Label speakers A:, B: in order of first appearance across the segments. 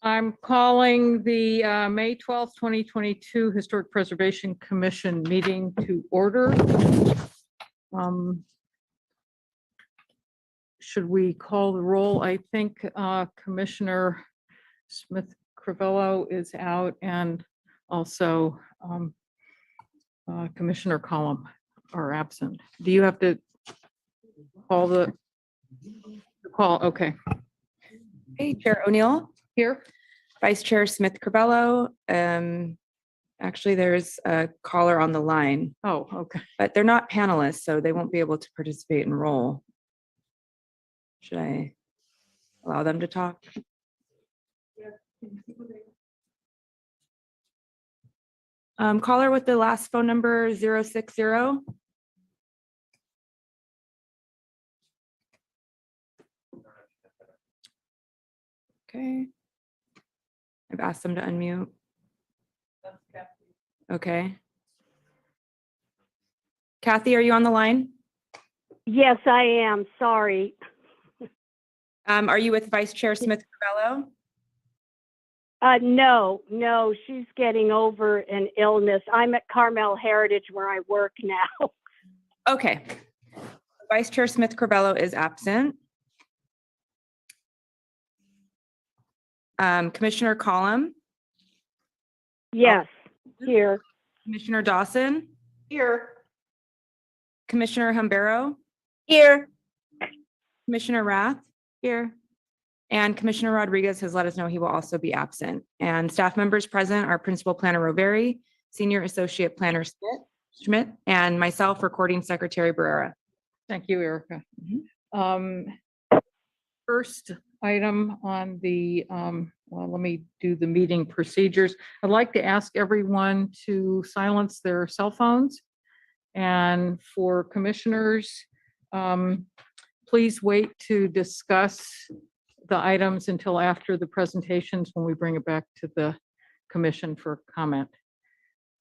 A: I'm calling the May 12th, 2022 Historic Preservation Commission meeting to order. Should we call the roll? I think Commissioner Smith-Crivello is out, and also Commissioner Collum are absent. Do you have to call the call? Okay.
B: Hey, Chair O'Neill.
A: Here.
B: Vice Chair Smith-Crivello. Actually, there's a caller on the line.
A: Oh, okay.
B: But they're not panelists, so they won't be able to participate and roll. Should I allow them to talk? Caller with the last phone number 060. Okay. I've asked them to unmute. Okay. Kathy, are you on the line?
C: Yes, I am. Sorry.
B: Are you with Vice Chair Smith-Crivello?
C: No, she's getting over an illness. I'm at Carmel Heritage where I work now.
B: Okay. Vice Chair Smith-Crivello is absent. Commissioner Collum?
C: Yes, here.
B: Commissioner Dawson?
C: Here.
B: Commissioner Humbero?
C: Here.
B: Commissioner Rath? Here. And Commissioner Rodriguez has let us know he will also be absent. And staff members present are Principal Planner Roveri, Senior Associate Planner Schmidt, and myself, Recording Secretary Barrera.
A: Thank you, Erica. First item on the, well, let me do the meeting procedures. I'd like to ask everyone to silence their cell phones. And for commissioners, please wait to discuss the items until after the presentations when we bring it back to the commission for comment,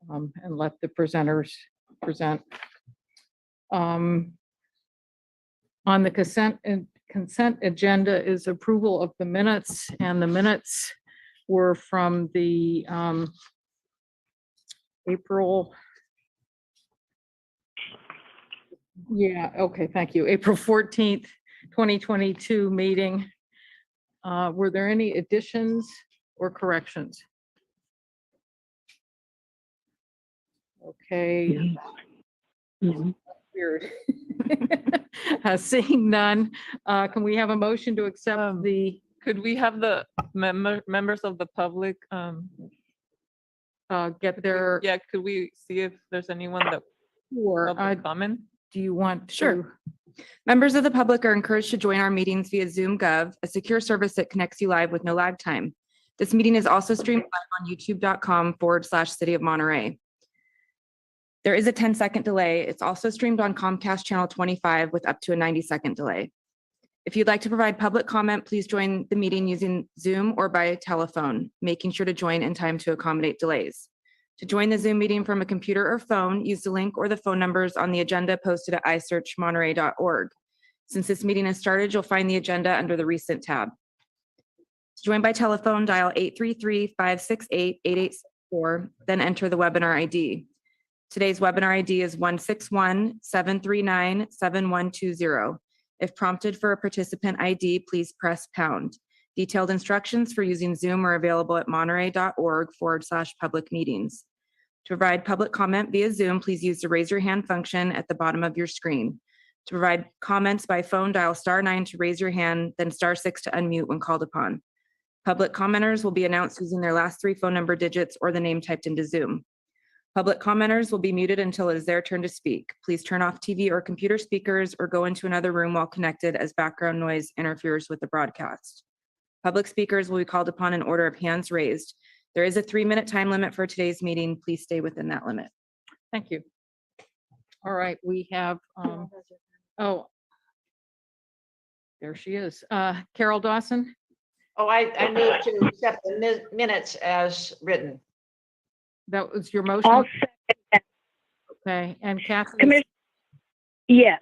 A: and let the presenters present. On the consent agenda is approval of the minutes, and the minutes were from the April. Yeah, okay, thank you. April 14th, 2022 meeting. Were there any additions or corrections? Okay. Weird. Seeing none, can we have a motion to accept the?
D: Could we have the members of the public
A: Get their?
D: yeah, could we see if there's anyone that
A: Or
D: public comment?
A: do you want?
B: Sure. Members of the public are encouraged to join our meetings via Zoom Gov, a secure service that connects you live with no lag time. This meeting is also streamed live on youtube.com/City of Monterey. There is a 10-second delay. It's also streamed on Comcast channel 25 with up to a 90-second delay. If you'd like to provide public comment, please join the meeting using Zoom or by telephone, making sure to join in time to accommodate delays. To join the Zoom meeting from a computer or phone, use the link or the phone numbers on the agenda posted at isearchmonterey.org. Since this meeting has started, you'll find the agenda under the Recent tab. To join by telephone, dial 833-568-8864, then enter the webinar ID. Today's webinar ID is 161-739-7120. If prompted for a participant ID, please press pound. Detailed instructions for using Zoom are available at monterey.org/public meetings. To provide public comment via Zoom, please use the raise your hand function at the bottom of your screen. To provide comments by phone, dial *9 to raise your hand, then *6 to unmute when called upon. Public commenters will be announced using their last 3 phone number digits or the name typed into Zoom. Public commenters will be muted until it is their turn to speak. Please turn off TV or computer speakers or go into another room while connected, as background noise interferes with the broadcast. Public speakers will be called upon in order of hands raised. There is a 3-minute time limit for today's meeting. Please stay within that limit.
A: Thank you. All right, we have, oh, there she is. Carol Dawson.
E: Oh, I move to accept the minutes as written.
A: That was your motion?
C: I'll second that.
A: Okay, and Kathy,
C: Yes,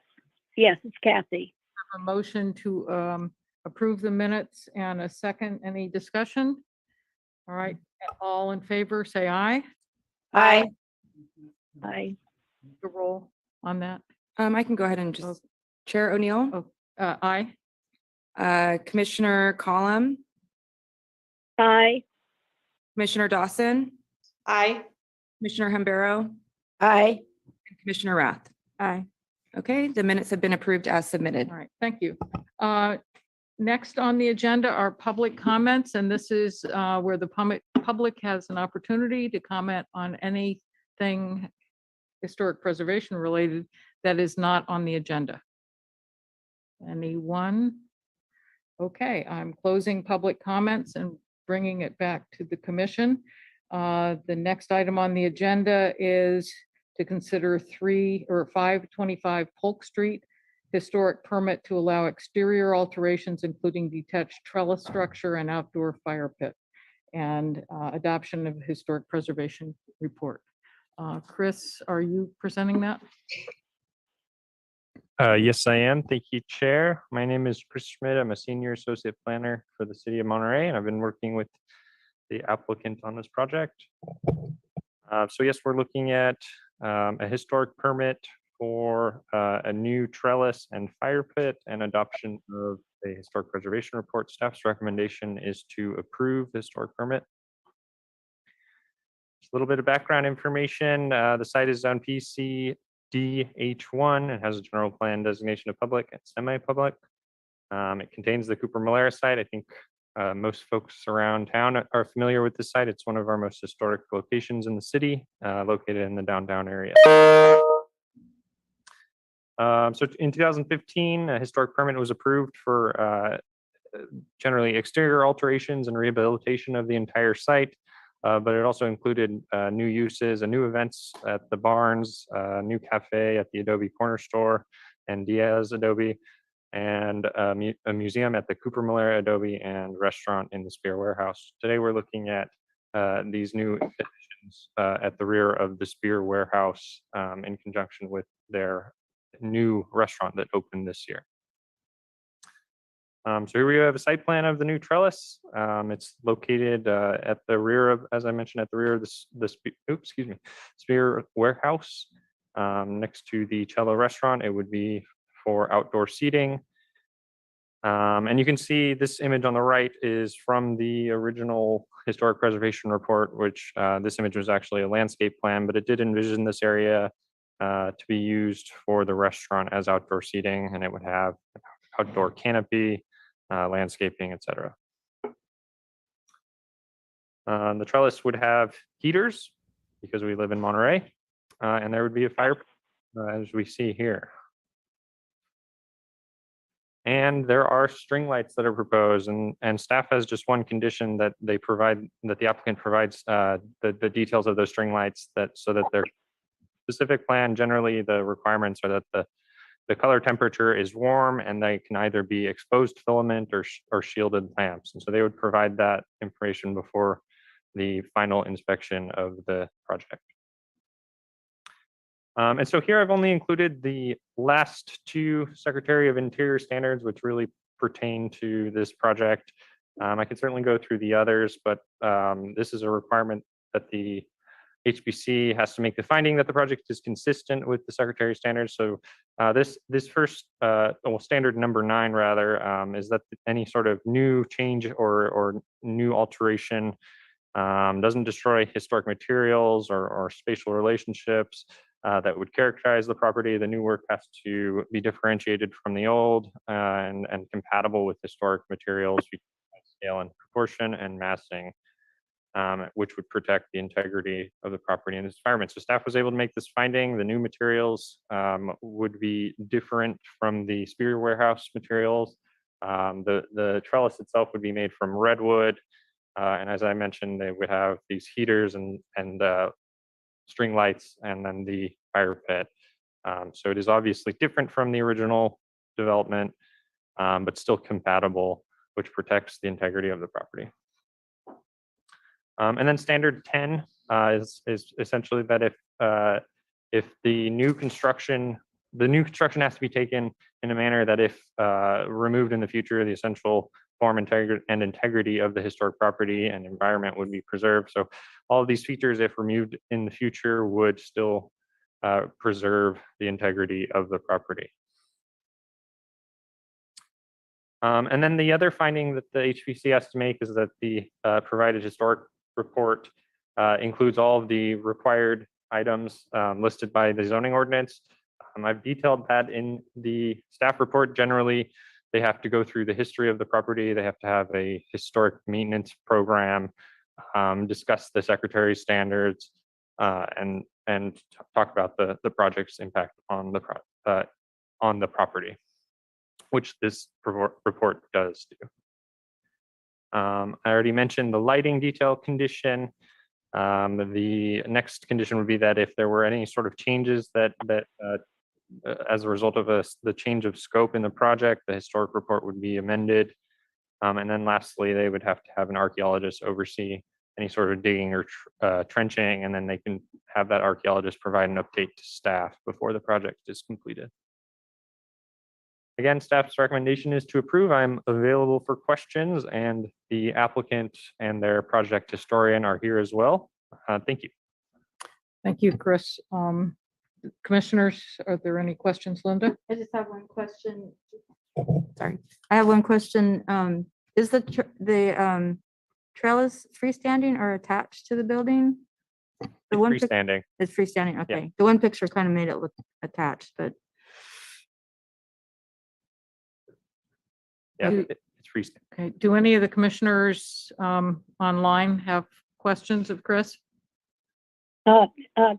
C: it's Kathy.
A: a motion to approve the minutes and a second. Any discussion? All right, all in favor, say aye.
E: Aye.
C: Aye.
A: The roll on that.
B: I can go ahead and just, Chair O'Neill,
A: Oh, aye.
B: Commissioner Collum,
C: Aye.
B: Commissioner Dawson,
E: Aye.
B: Commissioner Hambaro,
C: Aye.
B: and Commissioner Rath.
D: Aye.
B: Okay, the minutes have been approved as submitted.
A: All right, thank you. Next on the agenda are public comments, and this is where the public has an opportunity to comment on anything historic preservation related that is not on the agenda. Anyone? Okay, I'm closing public comments and bringing it back to the commission. The next item on the agenda is to consider 525 Polk Street historic permit to allow exterior alterations, including detached trellis structure and outdoor fire pit, and adoption of historic preservation report. Chris, are you presenting that?
F: Yes, I am. Thank you, Chair. My name is Chris Schmidt. I'm a senior associate planner for the city of Monterey, and I've been working with the applicant on this project. So yes, we're looking at a historic permit for a new trellis and fire pit and adoption of a historic preservation report. Staff's recommendation is to approve the historic permit. Just a little bit of background information. The site is on PC DH1 and has a general plan designation of public and semi-public. It contains the Cooper Malera site. I think most folks around town are familiar with this site. It's one of our most historic locations in the city, located in the downtown area. So in 2015, a historic permit was approved for generally exterior alterations and rehabilitation of the entire site. But it also included new uses and new events at the Barnes, new cafe at the Adobe Corner Store and Diaz Adobe, and a museum at the Cooper Malera Adobe and restaurant in the Spear Warehouse. Today, we're looking at these new additions at the rear of the Spear Warehouse in conjunction with their new restaurant that opened this year. So here we have a site plan of the new trellis. It's located at the rear of, as I mentioned, at the rear of the Spear Warehouse, next to the Cello restaurant. It would be for outdoor seating. And you can see this image on the right is from the original historic preservation report, which this image was actually a landscape plan, but it did envision this area to be used for the restaurant as outdoor seating, and it would have outdoor canopy, landscaping, etc. The trellis would have heaters because we live in Monterey, and there would be a fire as we see here. And there are string lights that are proposed, and staff has just one condition that they provide, that the applicant provides the details of those string lights, so that their specific plan, generally the requirements are that the color temperature is warm and they can either be exposed filament or shielded lamps. And so they would provide that information before the final inspection of the project. And so here I've only included the last two Secretary of Interior standards, which really pertain to this project. I could certainly go through the others, but this is a requirement that the HPC has to make the finding that the project is consistent with the Secretary standards. So this first, standard number 9 rather, is that any sort of new change or new alteration doesn't destroy historic materials or spatial relationships that would characterize the property. The new work has to be differentiated from the old and compatible with historic materials, scale and proportion and massing. Which would protect the integrity of the property and its environment. So staff was able to make this finding. The new materials would be different from the Spear Warehouse materials. The trellis itself would be made from redwood. And as I mentioned, they would have these heaters and string lights and then the fire pit. So it is obviously different from the original development, but still compatible, which protects the integrity of the property. And then standard 10 is essentially that if the new construction the new construction has to be taken in a manner that if removed in the future, the essential form and integrity of the historic property and environment would be preserved. So all of these features, if removed in the future, would still preserve the integrity of the property. And then the other finding that the HPC has to make is that the provided historic report includes all of the required items listed by the zoning ordinance. I've detailed that in the staff report. Generally, they have to go through the history of the property. They have to have a historic maintenance program, discuss the secretary's standards, and talk about the project's impact on the property, which this report does do. I already mentioned the lighting detail condition. The next condition would be that if there were any sort of changes that as a result of the change of scope in the project, the historic report would be amended. And then lastly, they would have to have an archaeologist oversee any sort of digging or trenching, and then they can have that archaeologist provide an update to staff before the project is completed. Again, staff's recommendation is to approve. I'm available for questions, and the applicant and their project historian are here as well. Thank you.
A: Thank you, Chris. Commissioners, are there any questions, Linda?
G: I just have one question. Sorry, I have one question. Is the trellis freestanding or attached to the building? The one
F: Freestanding.
G: It's freestanding, okay. The one picture kind of made it look attached, but
F: Yeah,
A: You-
F: it's freestanding.
A: Okay, do any of the commissioners online have questions of Chris?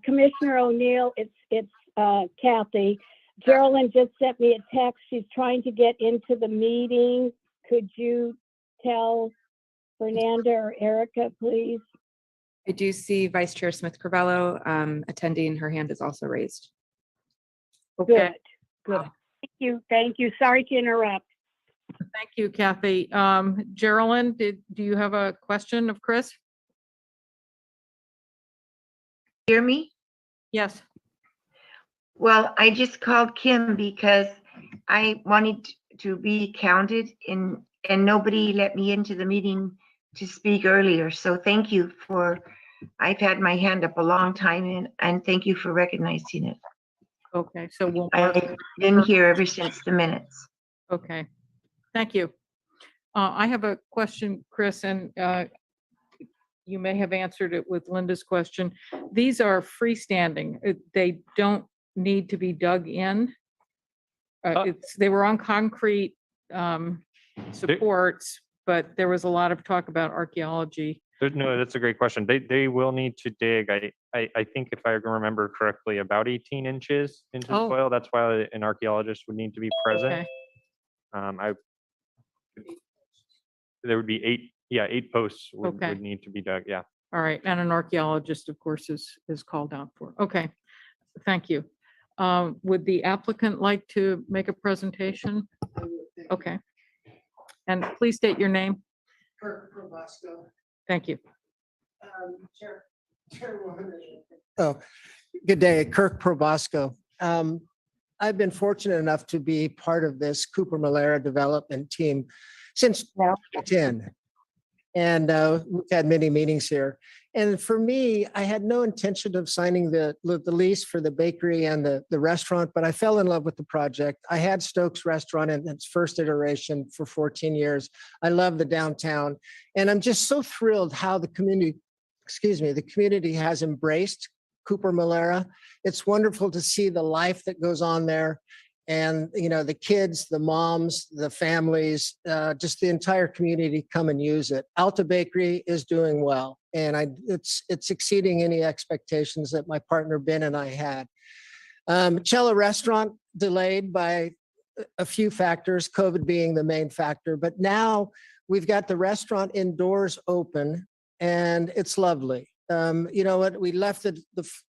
C: Commissioner O'Neill, it's Kathy. Geraldine just sent me a text. She's trying to get into the meeting. Could you tell Fernanda or Erica, please?
B: I do see Vice Chair Smith Carvello attending. Her hand is also raised.
A: Okay,
C: Good. Thank you. Thank you. Sorry to interrupt.
A: thank you, Kathy. Geraldine, do you have a question of Chris?
H: Hear me?
A: Yes.
H: Well, I just called Kim because I wanted to be counted and nobody let me into the meeting to speak earlier. So thank you I've had my hand up a long time and thank you for recognizing it.
A: Okay, so we'll.
H: I've been here ever since the minutes.
A: Okay, thank you. I have a question, Chris, and you may have answered it with Linda's question. These are freestanding. They don't need to be dug in. They were on concrete supports, but there was a lot of talk about archaeology.
F: No, that's a great question. They will need to dig. I think if I remember correctly, about 18 inches into the
A: Oh.
F: soil. That's why an archaeologist would need to be present.
A: Okay,
F: There would be 8 posts
A: Okay.
F: would need to be dug. Yeah.
A: all right, and an archaeologist, of course, is called out for. Okay, thank you. Would the applicant like to make a presentation? Okay. And please state your name.
I: Kirk Probasco.
A: Thank you.
I: Oh, good day, Kirk Probasco. I've been fortunate enough to be part of this Cooper Malera development team since 2010. And we've had many meetings here. And for me, I had no intention of signing the lease for the bakery and the restaurant, but I fell in love with the project. I had Stokes Restaurant in its first iteration for 14 years. I love the downtown. And I'm just so thrilled how the community has embraced Cooper Malera. It's wonderful to see the life that goes on there. And, you know, the kids, the moms, the families, just the entire community come and use it. Alta Bakery is doing well. And it's exceeding any expectations that my partner Ben and I had. Cello Restaurant delayed by a few factors, COVID being the main factor. But now we've got the restaurant indoors open and it's lovely. You know what? We left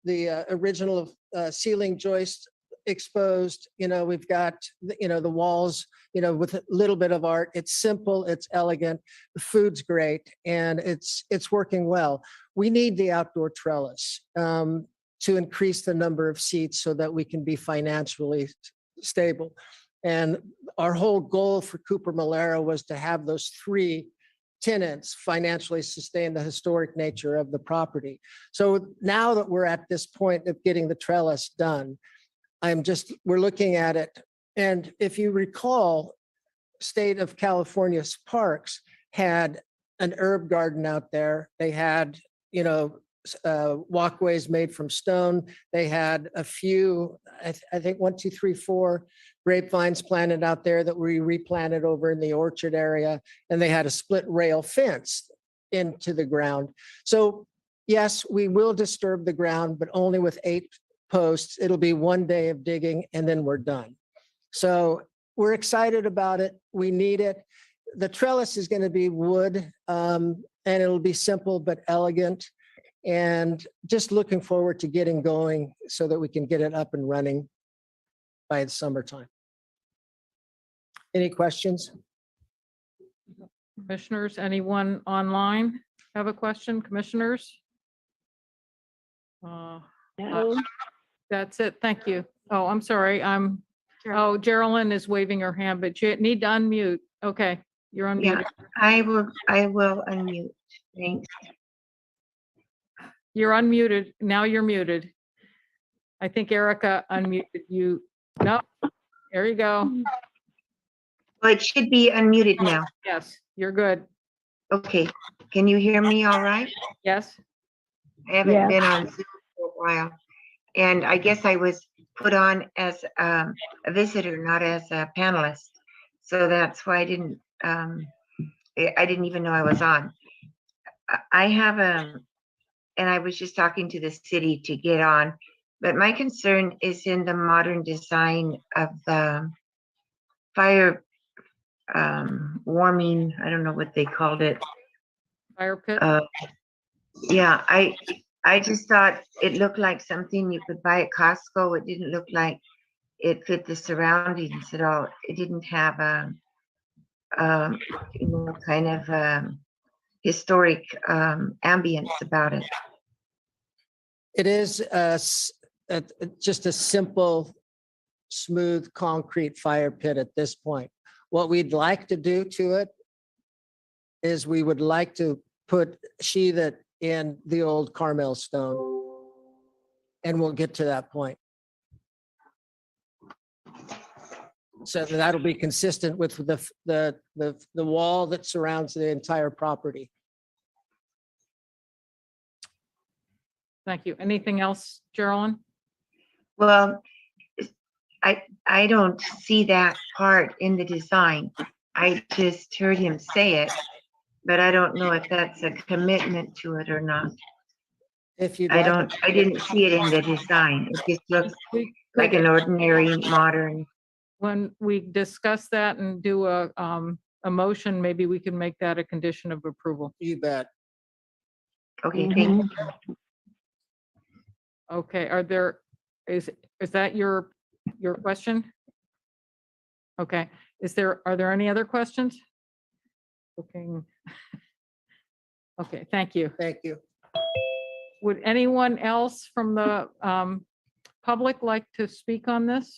I: the original ceiling joist exposed. You know, we've got the walls, with a little bit of art. It's simple, it's elegant, the food's great, and it's working well. We need the outdoor trellis. to increase the number of seats so that we can be financially stable. And our whole goal for Cooper Malera was to have those 3 tenants financially sustain the historic nature of the property. So now that we're at this point of getting the trellis done, we're looking at it. And if you recall, State of California's parks had an herb garden out there. They had, walkways made from stone. They had a few, I think 1, 2, 3, 4 grapevines planted out there that we replanted over in the orchard area. And they had a split rail fence into the ground. So yes, we will disturb the ground, but only with 8 posts. It'll be 1 day of digging and then we're done. So we're excited about it. We need it. The trellis is going to be wood, and it'll be simple but elegant. And just looking forward to getting going so that we can get it up and running by the summertime. Any questions?
A: Commissioners, anyone online have a question? Commissioners?
C: No.
A: That's it. Thank you. Oh, I'm sorry. Geraldine is waving her hand, but you need to unmute. Okay, you're
H: Yeah,
A: unmuted.
H: I will unmute. Thanks.
A: You're unmuted. Now you're muted. I think Erica unmuted you. No, there you go.
H: Well, it should be unmuted now.
A: Yes, you're good.
H: Okay, can you hear me all right?
A: Yes.
H: I haven't
C: Yes.
H: been on Zoom for a while. And I guess I was put on as a visitor, not as a panelist. So that's why I didn't even know I was on. I have and I was just talking to the city to get on, but my concern is in the modern design of the fire warming, I don't know what they called it.
A: Fire pit.
H: Yeah, I just thought it looked like something you could buy at Costco. It didn't look like it fit the surroundings at all. It didn't have kind of historic ambience about it.
I: It is just a simple, smooth concrete fire pit at this point. What we'd like to do to it is we would like to sheathe it in the old Carmel stone. And we'll get to that point. So that'll be consistent with the wall that surrounds the entire property.
A: Thank you. Anything else, Geraldine?
H: Well, I don't see that part in the design. I just heard him say it, but I don't know if that's a commitment to it or not.
I: If you
H: I didn't see it in the design. It just looks like an ordinary modern.
A: When we discuss that and do a motion, maybe we can make that a condition of approval.
I: You bet.
H: Okay, thank you.
A: Okay, is that your question? Okay, are there any other questions? Looking. Okay, thank you.
I: Thank you.
A: Would anyone else from the public like to speak on this?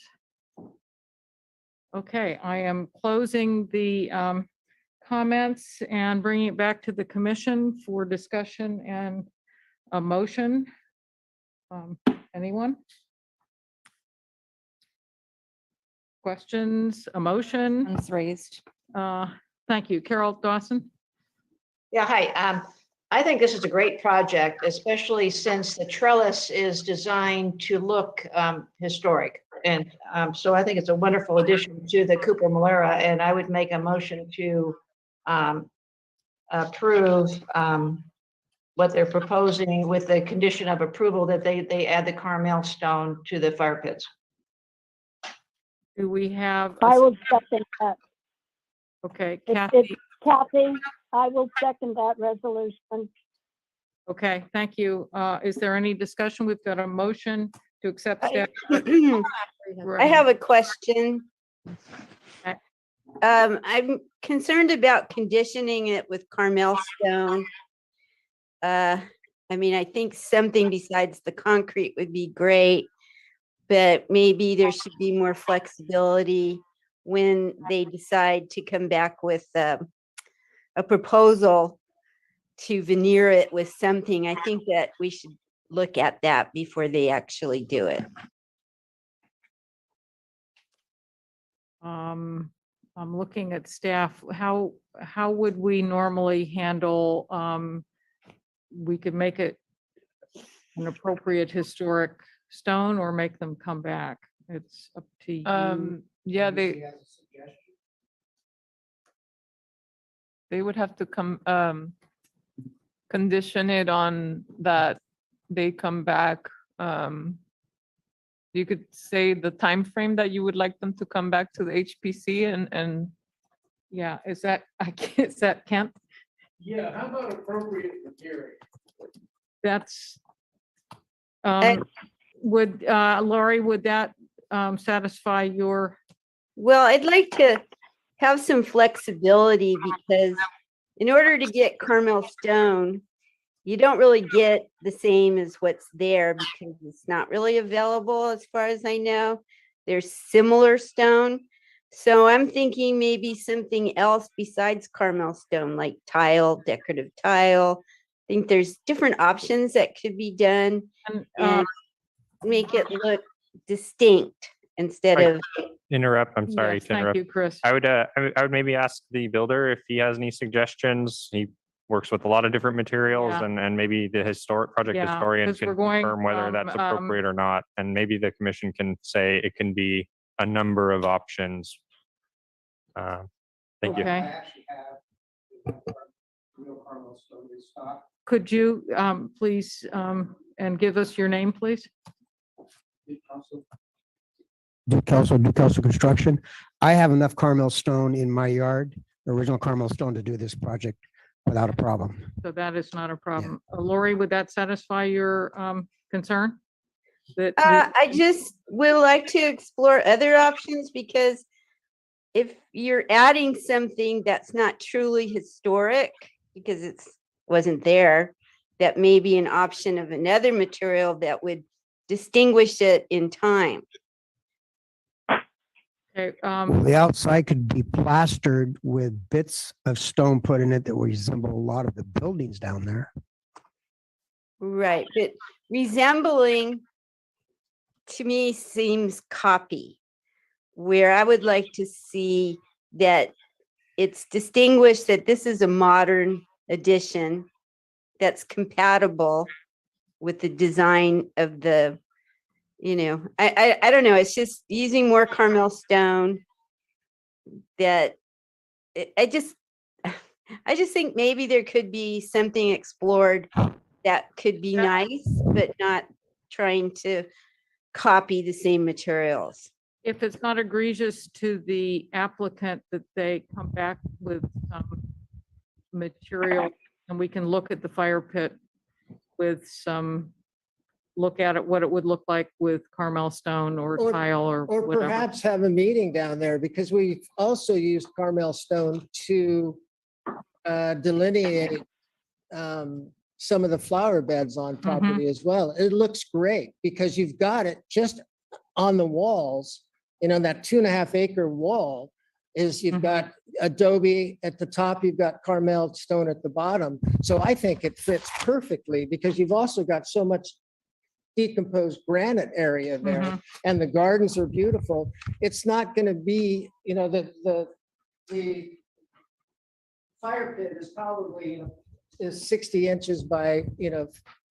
A: Okay, I am closing the comments and bringing it back to the commission for discussion and a motion. Anyone? Questions, a motion?
G: Hands raised.
A: Thank you. Carol Dawson?
E: Yeah, hi. I think this is a great project, especially since the trellis is designed to look historic. And so I think it's a wonderful addition to the Cooper Malera, and I would make a motion to approve what they're proposing with the condition of approval that they add the Carmel stone to the fire pits.
A: Do we have?
C: I will second that.
A: Okay,
C: It's
A: Kathy.
C: Kathy, I will second that resolution.
A: Okay, thank you. Is there any discussion? We've got a motion to accept staff.
J: I have a question.
A: Okay.
J: I'm concerned about conditioning it with Carmel stone. I mean, I think something besides the concrete would be great, but maybe there should be more flexibility when they decide to come back with a proposal to veneer it with something. I think that we should look at that before they actually do it.
A: I'm looking at staff. How would we normally handle, we could make it an appropriate historic stone or make them come back? It's up to you.
D: Yeah, they would have to come, condition it on that they come back. You could say the time frame that you would like them to come back to the HPC and
A: Yeah, is that, is that Kent?
I: Yeah, how about appropriate material?
A: That's,
J: And-
A: would, Laurie, would that satisfy your,
J: Well, I'd like to have some flexibility because in order to get Carmel stone, you don't really get the same as what's there because it's not really available as far as I know. There's similar stone. So I'm thinking maybe something else besides Carmel stone, like tile, decorative tile. I think there's different options that could be done
A: and,
J: and make it look distinct instead of,
F: Interrupt, I'm sorry
A: yes,
F: to
A: thank
F: interrupt.
A: you, Chris.
F: I would maybe ask the builder if he has any suggestions. He works with a lot of different materials
A: Yeah.
F: and maybe the project
A: Yeah,
F: historian
A: 'cause we're
F: can
A: going
F: confirm whether that's
A: from,
F: appropriate or not. And maybe the commission can say it can be a number of options. Thank you.
A: Okay. Could you, please, and give us your name, please?
K: Duke Council Construction. I have enough Carmel stone in my yard, original Carmel stone, to do this project without a problem.
A: So that is not a problem. Lori, would that satisfy your concern? That
J: I just would like to explore other options because if you're adding something that's not truly historic, because wasn't there, that may be an option of another material that would distinguish it in time.
A: okay,
K: Well, the outside could be plastered with bits of stone put in it that resemble a lot of the buildings down there.
J: Right, but resembling to me seems copy, where I would like to see that it's distinguished that this is a modern addition that's compatible with the design of the, I don't know, it's just using more Carmel stone that I just think maybe there could be something explored that could be nice, but not trying to copy the same materials.
A: if it's not egregious to the applicant that they come back with some material and we can look at the fire pit with some, look at it, what it would look like with Carmel stone or tile or
I: Or
A: whatever.
I: perhaps have a meeting down there because we've also used Carmel stone to delineate some of the flower beds on property as well. It looks great because you've got it just on the walls, that 2.5 acre wall is you've got adobe at the top, you've got Carmel stone at the bottom. So I think it fits perfectly because you've also got so much decomposed granite area there and the gardens are beautiful. It's not going to be, the fire pit is probably is 60 inches by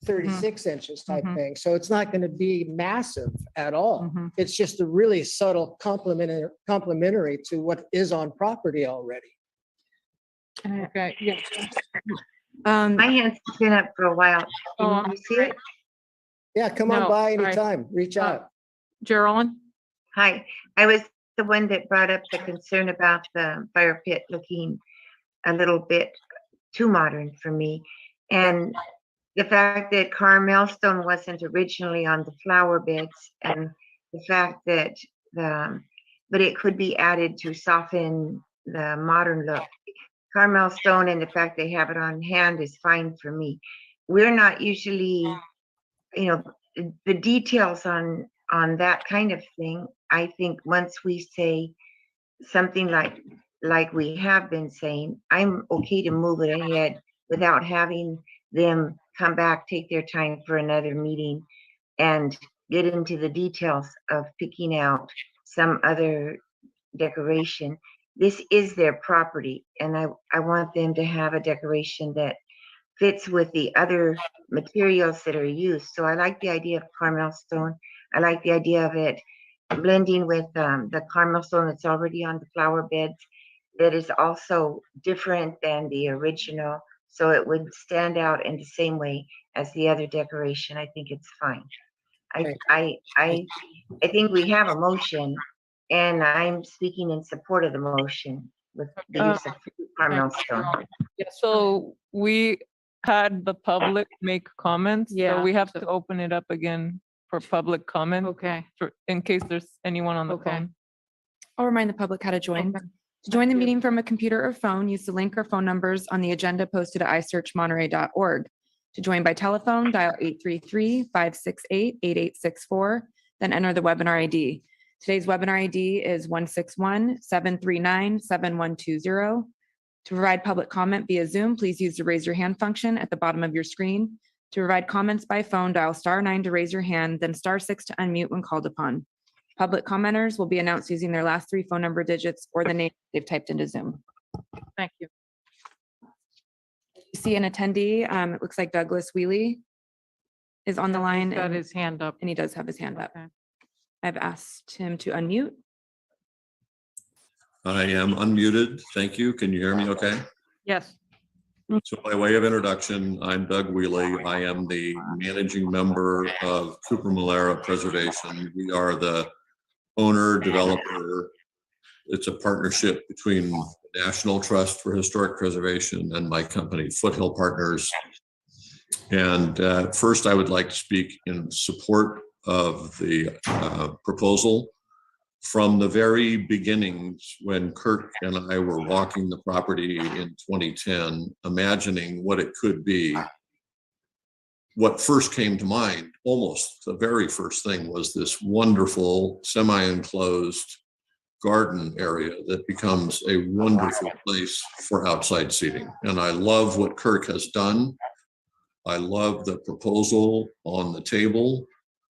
I: 36 inches type thing. So it's not going to be massive at all. It's just a really subtle complementary to what is on property already.
A: Okay, yeah.
H: My hand's been up for a while.
A: Oh,
H: Can you see it?
I: Yeah, come on
A: No,
I: by
A: sorry.
I: anytime. Reach out.
A: Geraldine?
H: Hi, I was the one that brought up the concern about the fire pit looking a little bit too modern for me. And the fact that Carmel stone wasn't originally on the flower beds and the fact that but it could be added to soften the modern look. Carmel stone and the fact they have it on hand is fine for me. we're not usually, the details on that kind of thing. I think once we say something like we have been saying, I'm okay to move it ahead without having them come back, take their time for another meeting and get into the details of picking out some other decoration. This is their property, and I want them to have a decoration that fits with the other materials that are used. So I like the idea of Carmel stone. I like the idea of it blending with the Carmel stone that's already on the flower beds that is also different than the original. So it would stand out in the same way as the other decoration. I think it's fine. I think we have a motion, and I'm speaking in support of the motion with the use of Carmel stone.
D: Yeah, so we had the public make comments, so
A: Yeah,
D: we have
A: so-
D: to open it up again for public comment,
A: Okay,
D: in case there's anyone on the
A: Okay.
D: phone.
B: I'll remind the public how to join.
A: Okay.
B: To join the
A: you.
B: meeting from a computer or phone, use the link or phone numbers on the agenda posted at isearchmonterey.org. To join by telephone, dial 833-568-8864, then enter the webinar ID. Today's webinar ID is 161-739-7120. To provide public comment via Zoom, please use the raise your hand function at the bottom of your screen. To provide comments by phone, dial *9 to raise your hand, then *6 to unmute when called upon. Public commenters will be announced using their last 3 phone number digits or the name they've typed into Zoom.
A: thank you.
B: You see an attendee, it looks like Douglas Wheely is on the line,
A: Got
B: and
A: his hand up.
B: he does have his hand up.
A: Okay.
B: I've asked him to unmute.
L: I am unmuted. Thank you. Can you hear me okay?
A: Yes,
L: So by way of introduction, I'm Doug Wheely. I am the managing member of Cooper Malera Preservation. We are the owner, developer. It's a partnership between the National Trust for Historic Preservation and my company, Foothill Partners. And first, I would like to speak in support of the proposal. From the very beginnings, when Kirk and I were walking the property in 2010, imagining what it could be, what first came to mind, almost the very first thing, was this wonderful semi-enclosed garden area that becomes a wonderful place for outside seating. And I love what Kirk has done. I love the proposal on the table.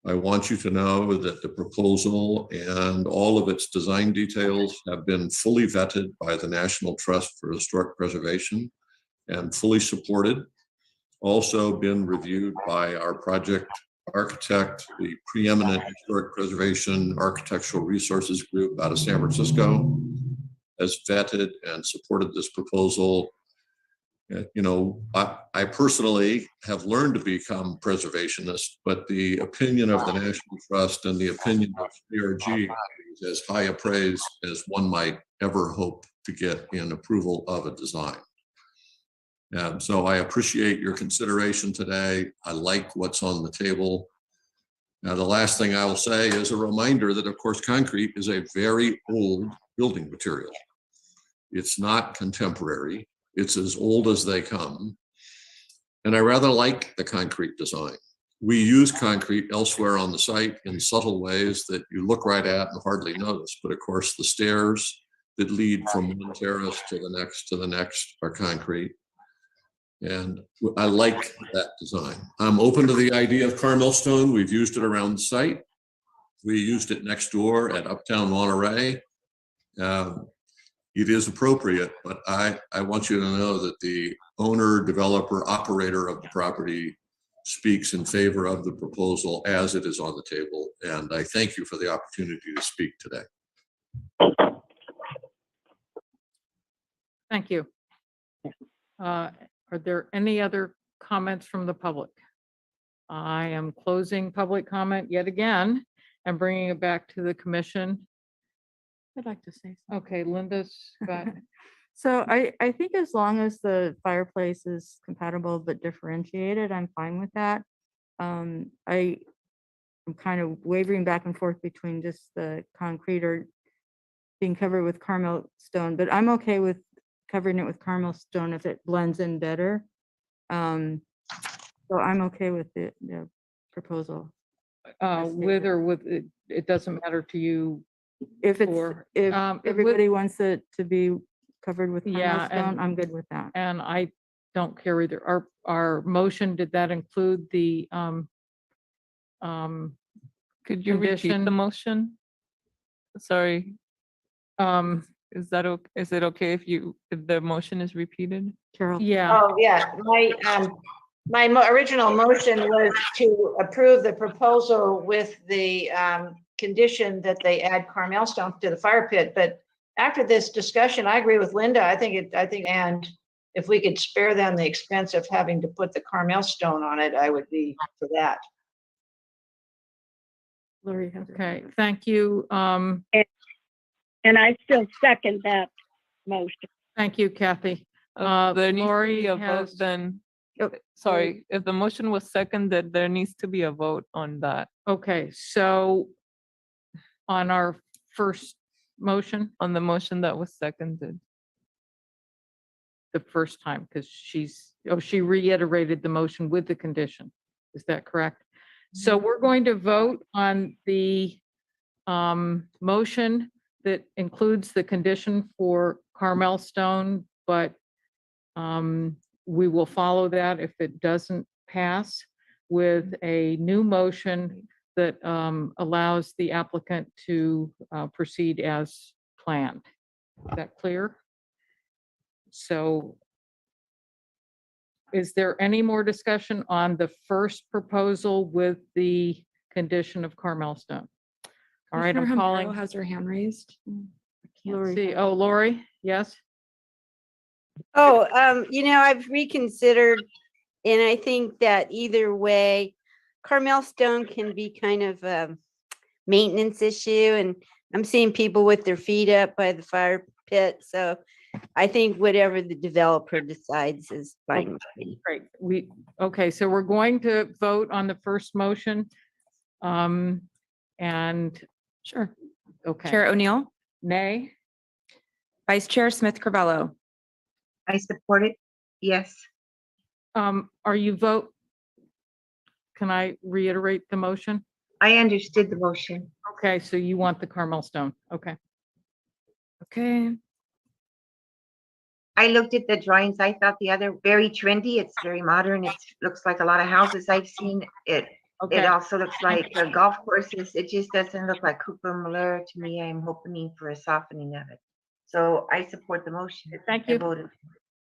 L: I want you to know that the proposal and all of its design details have been fully vetted by the National Trust for Historic Preservation and fully supported. Also been reviewed by our project architect, the preeminent historic preservation architectural resources group out of San Francisco, has vetted and supported this proposal. I personally have learned to become preservationist, but the opinion of the National Trust and the opinion of CRG is as high a praise as one might ever hope to get in approval of a design. And so I appreciate your consideration today. I like what's on the table. Now, the last thing I will say is a reminder that, of course, concrete is a very old building material. It's not contemporary. It's as old as they come. And I rather like the concrete design. We use concrete elsewhere on the site in subtle ways that you look right at and hardly notice. But of course, the stairs that lead from one terrace to the next are concrete. And I like that design. I'm open to the idea of Carmel stone. We've used it around the site. We used it next door at Uptown Monterey. It is appropriate, but I want you to know that the owner, developer, operator of the property speaks in favor of the proposal as it is on the table. And I thank you for the opportunity to speak today.
A: thank you. Are there any other comments from the public? I am closing public comment yet again and bringing it back to the commission.
G: I'd like to say something.
A: Okay, Linda's got,
G: So I think as long as the fireplace is compatible but differentiated, I'm fine with that. I'm kind of wavering back and forth between just the concrete or being covered with Carmel stone, but I'm okay with covering it with Carmel stone if it blends in better. So So I'm okay with the proposal. As
A: with
G: stated.
A: or with, it doesn't matter to you.
G: If it's,
A: Or,
G: if
A: it would-
G: everybody wants it to be covered with
A: Yeah,
G: Carmel stone,
A: and-
G: I'm good with that.
A: And I don't care either. Our motion, did that include the,
D: Could you repeat the
A: condition?
D: motion? Sorry,
A: um,
D: is it okay if if the motion is repeated?
G: Carol?
A: yeah,
E: Oh, yeah, my original motion was to approve the proposal with the condition that they add Carmel stone to the fire pit, but after this discussion, I agree with Linda. I think, and if we could spare them the expense of having to put the Carmel stone on it, I would be for that.
G: Lori has her
A: okay,
G: hand
A: thank you.
C: And I still second that motion.
A: Thank you, Kathy.
D: There needs to
A: Lori
D: be a vote
A: has-
D: then. Sorry, if the motion was seconded, there needs to be a vote on that,
A: Okay, so on our first motion,
D: on the motion that was seconded.
A: the first time, because she reiterated the motion with the condition. Is that correct? So we're going to vote on the motion that includes the condition for Carmel stone, but we will follow that if it doesn't pass with a new motion that allows the applicant to proceed as planned. Is that clear? So is there any more discussion on the first proposal with the condition of Carmel stone? All right, I'm calling.
B: Has her hand raised.
G: Lori
A: See,
G: has-
A: oh, Lori, yes?
J: Oh, I've reconsidered, and I think that either way, Carmel stone can be kind of a maintenance issue, and I'm seeing people with their feet up by the fire pit, so I think whatever the developer decides is fine with me.
A: Great. Okay, so we're going to vote on the first motion. And,
B: Sure.
A: okay.
B: Chair O'Neill,
A: Nay?
B: Vice Chair Smith Carvello,
H: I support it. Yes.
A: Are you vote? Can I reiterate the motion?
H: I understood the motion.
A: Okay, so you want the Carmel stone. Okay.
B: okay.
H: I looked at the drawings. I thought the other very trendy. It's very modern. It looks like a lot of houses I've seen. It
A: Okay.
H: also looks like golf courses. It just doesn't look like Cooper Malheur to me. I'm hoping for a softening of it. So I support the motion.
A: Thank
H: I
A: you.
H: voted.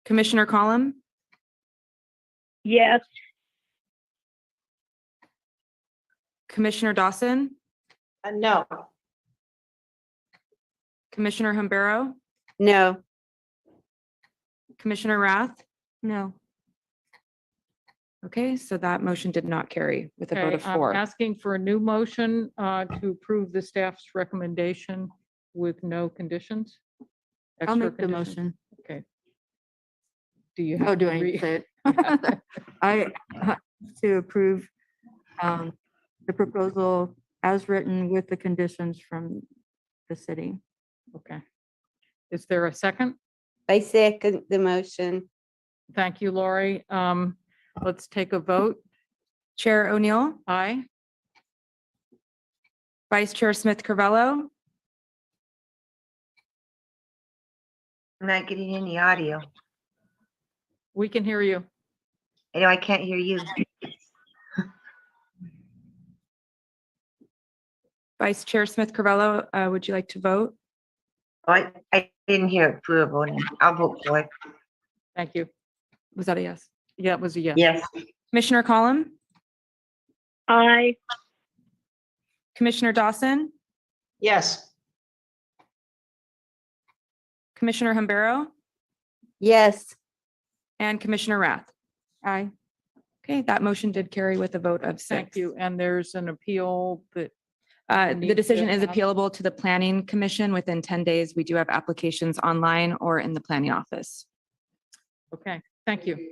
B: Commissioner Collum,
C: Yes,
B: Commissioner Dawson,
E: No,
B: Commissioner Humbero,
J: No,
B: Commissioner Rath.
G: No,
B: Okay, so that motion did not carry with a vote
A: Okay,
B: of
A: I'm
B: 4.
A: asking for a new motion to approve the staff's recommendation with no conditions.
G: I'll
A: Extra
G: make the
A: conditions?
G: motion.
A: Okay. Do you?
G: Oh,
A: have
G: do
A: to
G: I need
A: re-
G: to say it? I to approve the proposal as written with the conditions from the city.
A: Okay. Is there a second?
J: I second the motion.
A: Thank you, Lori. Let's take a vote.
B: Chair O'Neill,
A: Aye.
B: Vice Chair Smith Carvello,
H: I'm not getting any audio.
A: We can hear you.
H: I know I can't hear you.
B: Vice Chair Smith Carvello, would you like to vote?
H: Oh, I didn't hear approval. I'll vote for it.
A: Thank you.
B: Was that a yes?
A: Yeah, it was a yes.
H: Yes.
B: Commissioner Collum,
C: I,
B: Commissioner Dawson,
E: yes,
B: Commissioner Humbero,
J: Yes,
B: and Commissioner Rath.
G: Aye.
B: Okay, that motion did carry with a vote of 6.
A: Thank you. And there's an appeal that,
B: The
A: Needs to
B: decision is
A: pass.
B: appealable to the Planning Commission within 10 days. We do have applications online or in the planning office.
A: okay, thank you.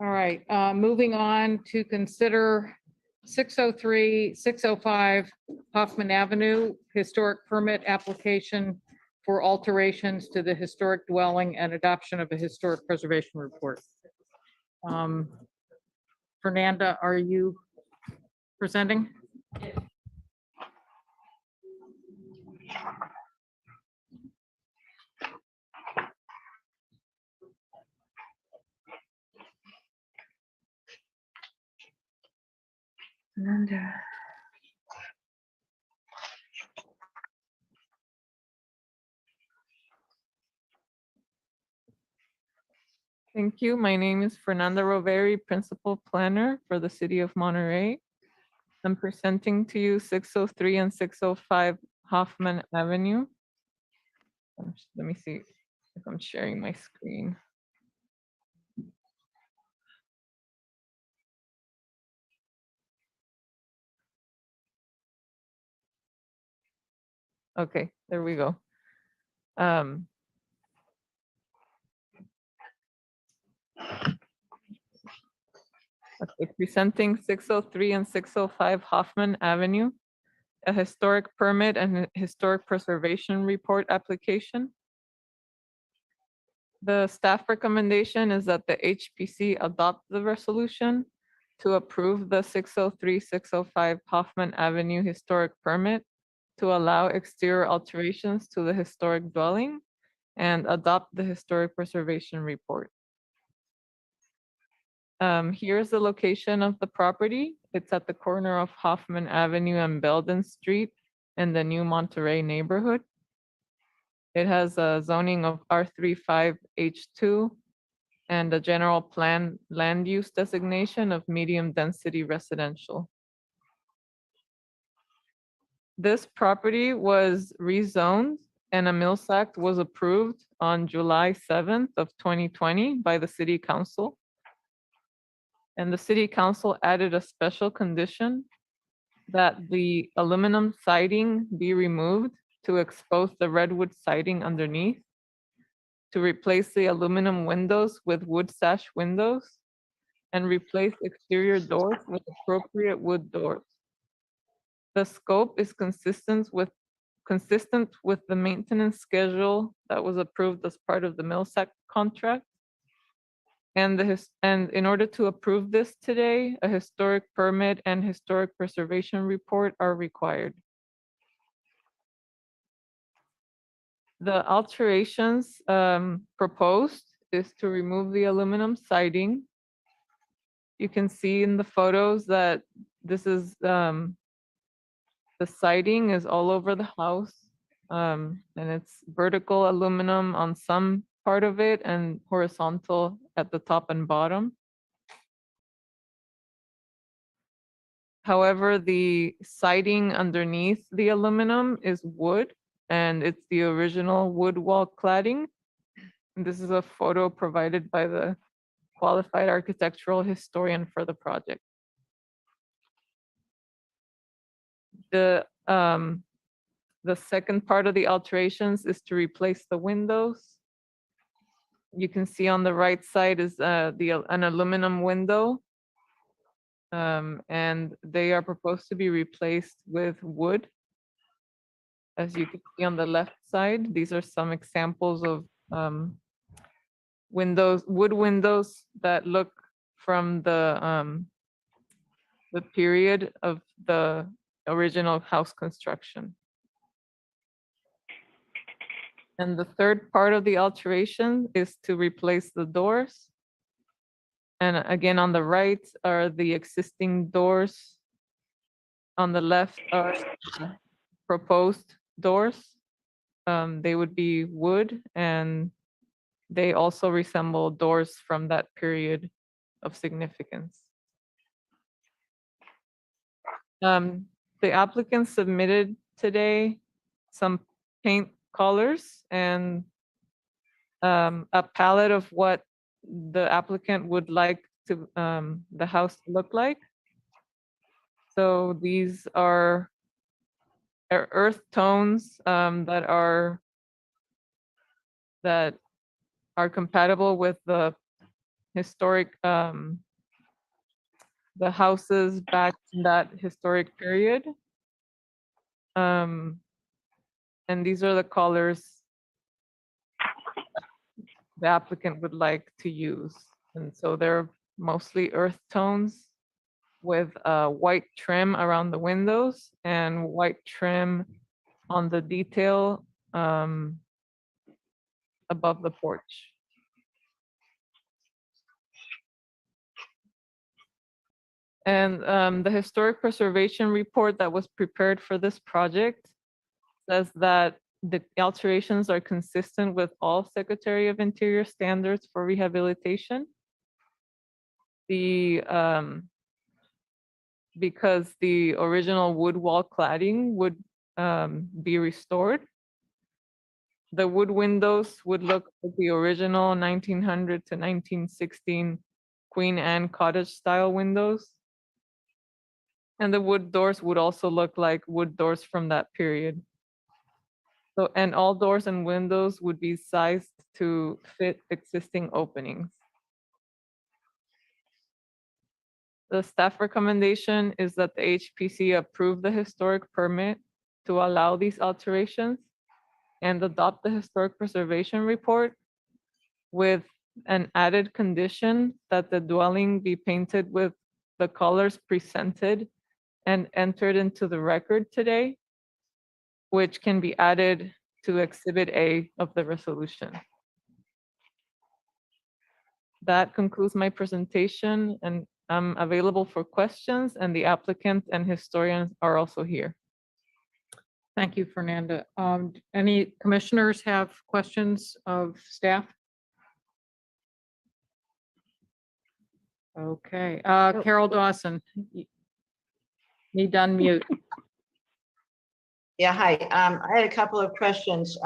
A: All right, moving on to consider 603, 605 Hoffman Avenue Historic Permit Application for alterations to the historic dwelling and adoption of a historic preservation report. Fernanda, are you presenting?
D: Thank you. My name is Fernanda Roveri, Principal Planner for the City of Monterey. I'm presenting to you 603 and 605 Hoffman Avenue. Let me see if I'm sharing my screen. Okay, there we go. Okay, presenting 603 and 605 Hoffman Avenue, a historic permit and historic preservation report application. The staff recommendation is that the HPC adopt the resolution to approve the 603, 605 Hoffman Avenue historic permit to allow exterior alterations to the historic dwelling and adopt the historic preservation report. Here's the location of the property. It's at the corner of Hoffman Avenue and Belden Street in the new Monterey neighborhood. It has a zoning of R35H2 and a general plan land use designation of medium density residential. This property was rezoned and a Mills Act was approved on July 7th of 2020 by the City Council. And the City Council added a special condition that the aluminum siding be removed to expose the redwood siding underneath, to replace the aluminum windows with wood sash windows, and replace exterior doors with appropriate wood doors. The scope is consistent with the maintenance schedule that was approved as part of the Mills Act contract. And in order to approve this today, a historic permit and historic preservation report are required. The alterations proposed is to remove the aluminum siding. You can see in the photos that this is the siding is all over the house, and it's vertical aluminum on some part of it and horizontal at the top and bottom. However, the siding underneath the aluminum is wood, and it's the original wood wall cladding. And this is a photo provided by the qualified architectural historian for the project. The second part of the alterations is to replace the windows. You can see on the right side is an aluminum window, and they are proposed to be replaced with wood. As you can see on the left side, these are some examples of wood windows that look from the period of the original house construction. And the third part of the alteration is to replace the doors. And again, on the right are the existing doors. On the left are proposed doors. They would be wood, and they also resemble doors from that period of significance. The applicant submitted today some paint colors and a palette of what the applicant would like to the house to look like. So these are earth tones that are compatible with the historic the houses back in that historic period. And these are the colors the applicant would like to use. And so they're mostly earth tones with white trim around the windows and white trim on the detail above the porch. And the historic preservation report that was prepared for this project says that the alterations are consistent with all Secretary of Interior standards for rehabilitation. Because the original wood wall cladding would be restored. The wood windows would look like the original 1900 to 1916 Queen Anne cottage style windows. And the wood doors would also look like wood doors from that period. So, and all doors and windows would be sized to fit existing openings. The staff recommendation is that the HPC approve the historic permit to allow these alterations and adopt the historic preservation report with an added condition that the dwelling be painted with the colors presented and entered into the record today, which can be added to Exhibit A of the resolution. That concludes my presentation, and I'm available for questions, and the applicant and historians are also here.
A: Thank you, Fernanda. Any commissioners have questions of staff? Okay, Carol Dawson. Need to unmute.
E: Yeah, hi. I had a couple of questions.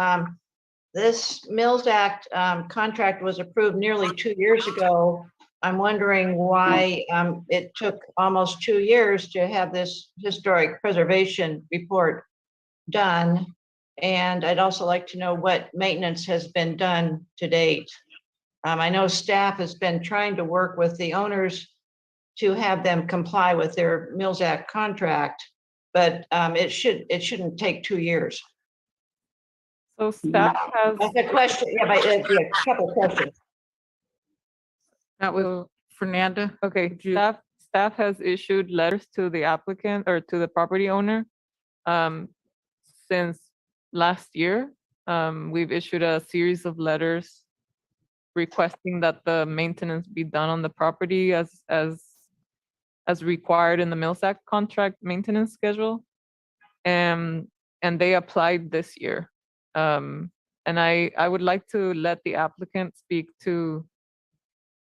E: This Mills Act contract was approved nearly 2 years ago. I'm wondering why it took almost 2 years to have this historic preservation report done. And I'd also like to know what maintenance has been done to date. I know staff has been trying to work with the owners to have them comply with their Mills Act contract, but it shouldn't take 2 years.
D: So staff has,
E: That's a question. Yeah, but a couple of questions.
A: That was Fernanda.
D: okay,
A: you-
D: staff has issued letters to the applicant or to the property owner since last year. We've issued a series of letters requesting that the maintenance be done on the property as required in the Mills Act contract maintenance schedule. And they applied this year. And I would like to let the applicant speak to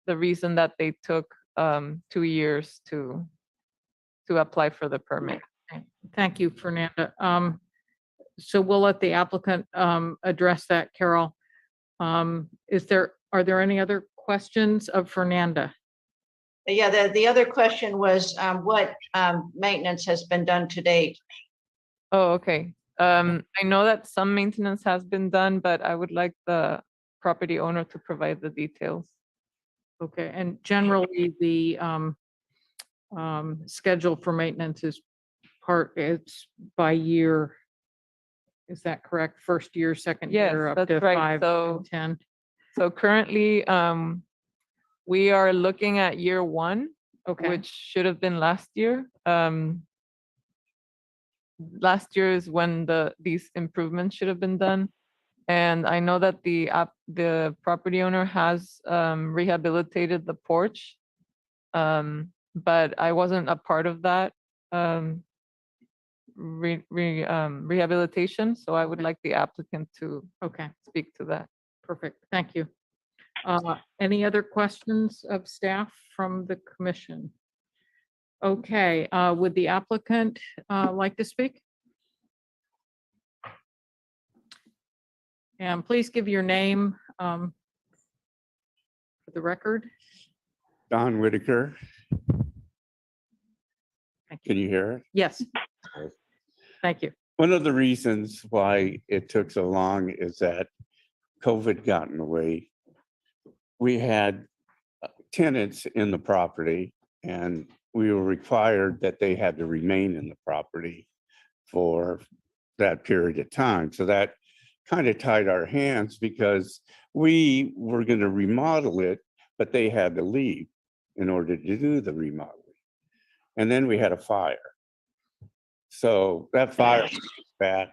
D: the reason that they took 2 years to apply for the permit.
A: Thank you, Fernanda. So we'll let the applicant address that, Carol. Are there any other questions of Fernanda?
E: Yeah, the other question was what maintenance has been done to date?
D: Oh, okay. I know that some maintenance has been done, but I would like the property owner to provide the details.
A: Okay, and generally the schedule for maintenance is it's by year. Is that correct? First year, second
D: Yes,
A: year, up
D: that's
A: to
D: right.
A: 5
D: So-
A: and 10?
D: So currently, we are looking at year 1,
A: Okay,
D: which should have been last year. Last year is when these improvements should have been done. And I know that the property owner has rehabilitated the porch. But I wasn't a part of that rehabilitation, so I would like the applicant to
A: okay,
D: speak to that.
A: perfect. Thank you. Any other questions of staff from the commission? Okay, would the applicant like to speak? And please give your name for the record.
M: Don Whitaker,
A: Thank you.
M: can you hear it?
A: Yes. Thank you.
M: One of the reasons why it took so long is that COVID got in the way. We had tenants in the property and we were required that they had to remain in the property for that period of time. So that kind of tied our hands because we were going to remodel it, but they had to leave in order to do the remodeling. And then we had a fire. So that fire was bad.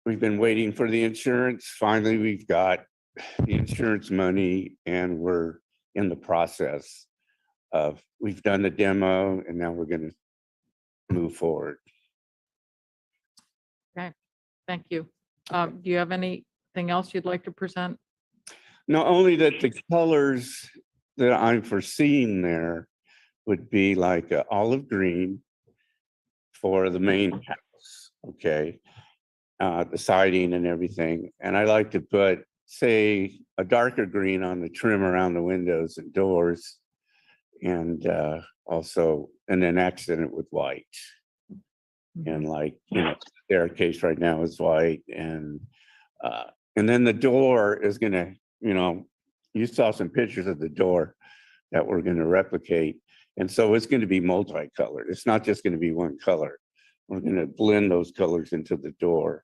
M: We've been waiting for the insurance. Finally, we've got the insurance money and we're in the process of, we've done the demo and now we're going to move forward.
A: Thank you. Do you have anything else you'd like to present?
M: Not only that the colors that I'm foreseeing there would be like a olive green for the main house, okay? The siding and everything. And I like to put, say, a darker green on the trim around the windows and doors. And also, and then accent it with white. And like, you know, staircase right now is white. And then the door is gonna, you know, you saw some pictures of the door that we're gonna replicate. And so it's gonna be multicolored. It's not just gonna be one color. We're gonna blend those colors into the door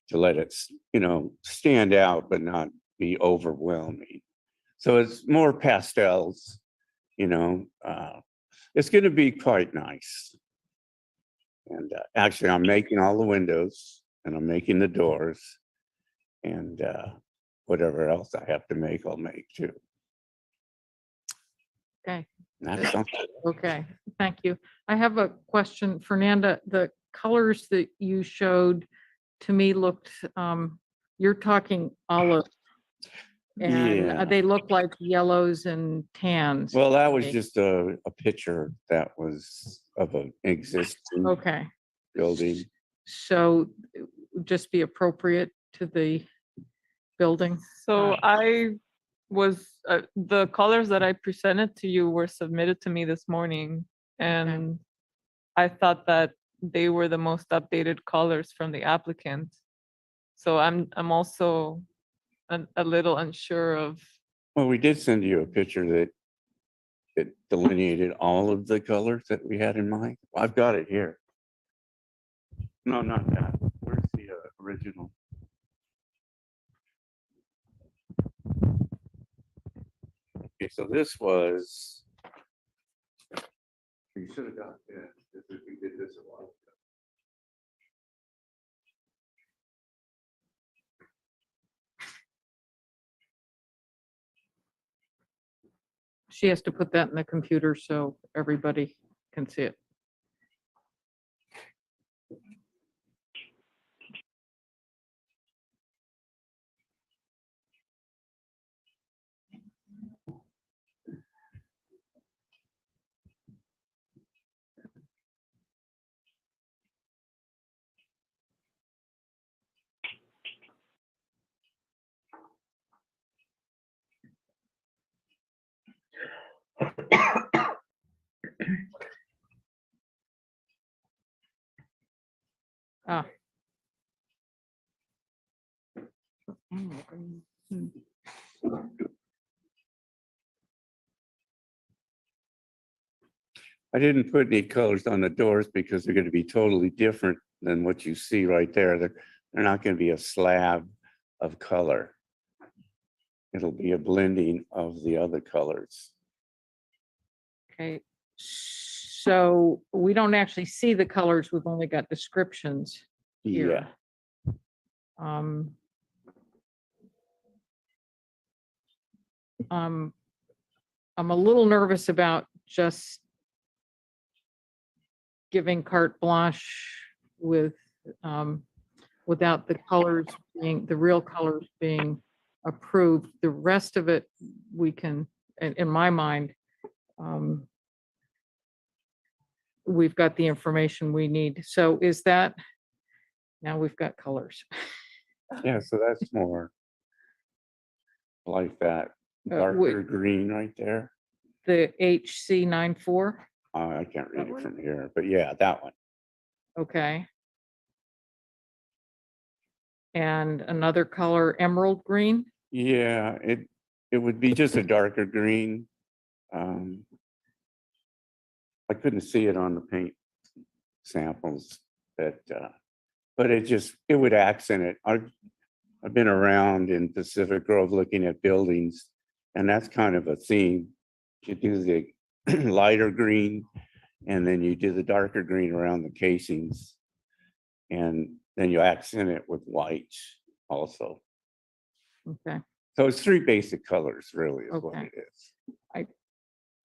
M: to let it, you know, stand out, but not be overwhelming. So it's more pastels, you know, it's gonna be quite nice. And actually I'm making all the windows and I'm making the doors and whatever else I have to make, I'll make too.
A: Okay.
M: That's something.
A: Okay, thank you. I have a question, Fernanda. The colors that you showed to me looked, you're talking olive. And
M: Yeah.
A: they look like yellows and tans.
M: Well, that was
A: Okay.
M: just a picture that was of an existing
A: Okay,
M: building.
A: so it would just be appropriate to the building?
D: So I was, the colors that I presented to you were submitted to me this morning. And I thought that they were the most updated colors from the applicant. So I'm also a little unsure of,
M: Well, we did send you a picture that delineated all of the colors that we had in mind. I've got it here. No, not that. Where's the original? Okay, so this was. You should have got that if we did this a while ago.
A: She has to put that in the computer so everybody can see it. Ah.
M: I didn't put any colors on the doors because they're going to be totally different than what you see right there. They're not going to be a slab of color. It'll be a blending of the other colors.
A: Okay, so we don't actually see the colors. We've only got descriptions here.
M: Yeah.
A: I'm a little nervous about just giving carte blanche with, without the colors being, the real colors being approved. The rest of it, we can, in my mind, we've got the information we need. So is that, now we've got colors.
M: Yeah, so that's more like that darker green right there.
A: The HC 94,
M: I can't read it from here, but yeah, that one.
A: okay. And another color, emerald green?
M: Yeah, it would be just a darker green. I couldn't see it on the paint samples, but it would accent it. I've been around in Pacific Grove looking at buildings, and that's kind of a theme. You do the lighter green, and then you do the darker green around the casings. And then you accent it with white also.
A: Okay,
M: So it's three basic colors really is what
A: Okay.
M: it is.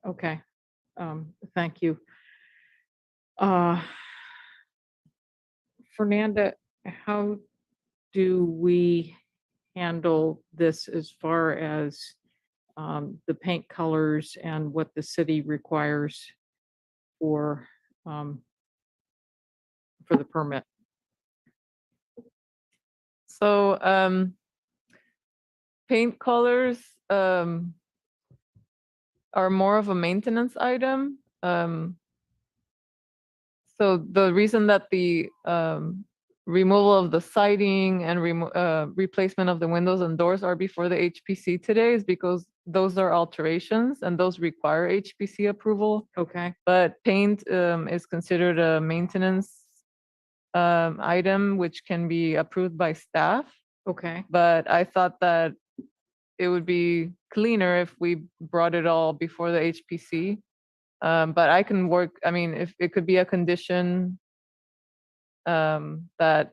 A: okay. Thank you. Fernanda, how do we handle this as far as the paint colors and what the city requires for the permit?
D: So paint colors are more of a maintenance item. So the reason that the removal of the siding and replacement of the windows and doors are before the HPC today is because those are alterations and those require HPC approval.
A: Okay,
D: But paint is considered a maintenance item which can be approved by staff.
A: okay,
D: But I thought that it would be cleaner if we brought it all before the HPC. But I can work, I mean, if it could be a condition that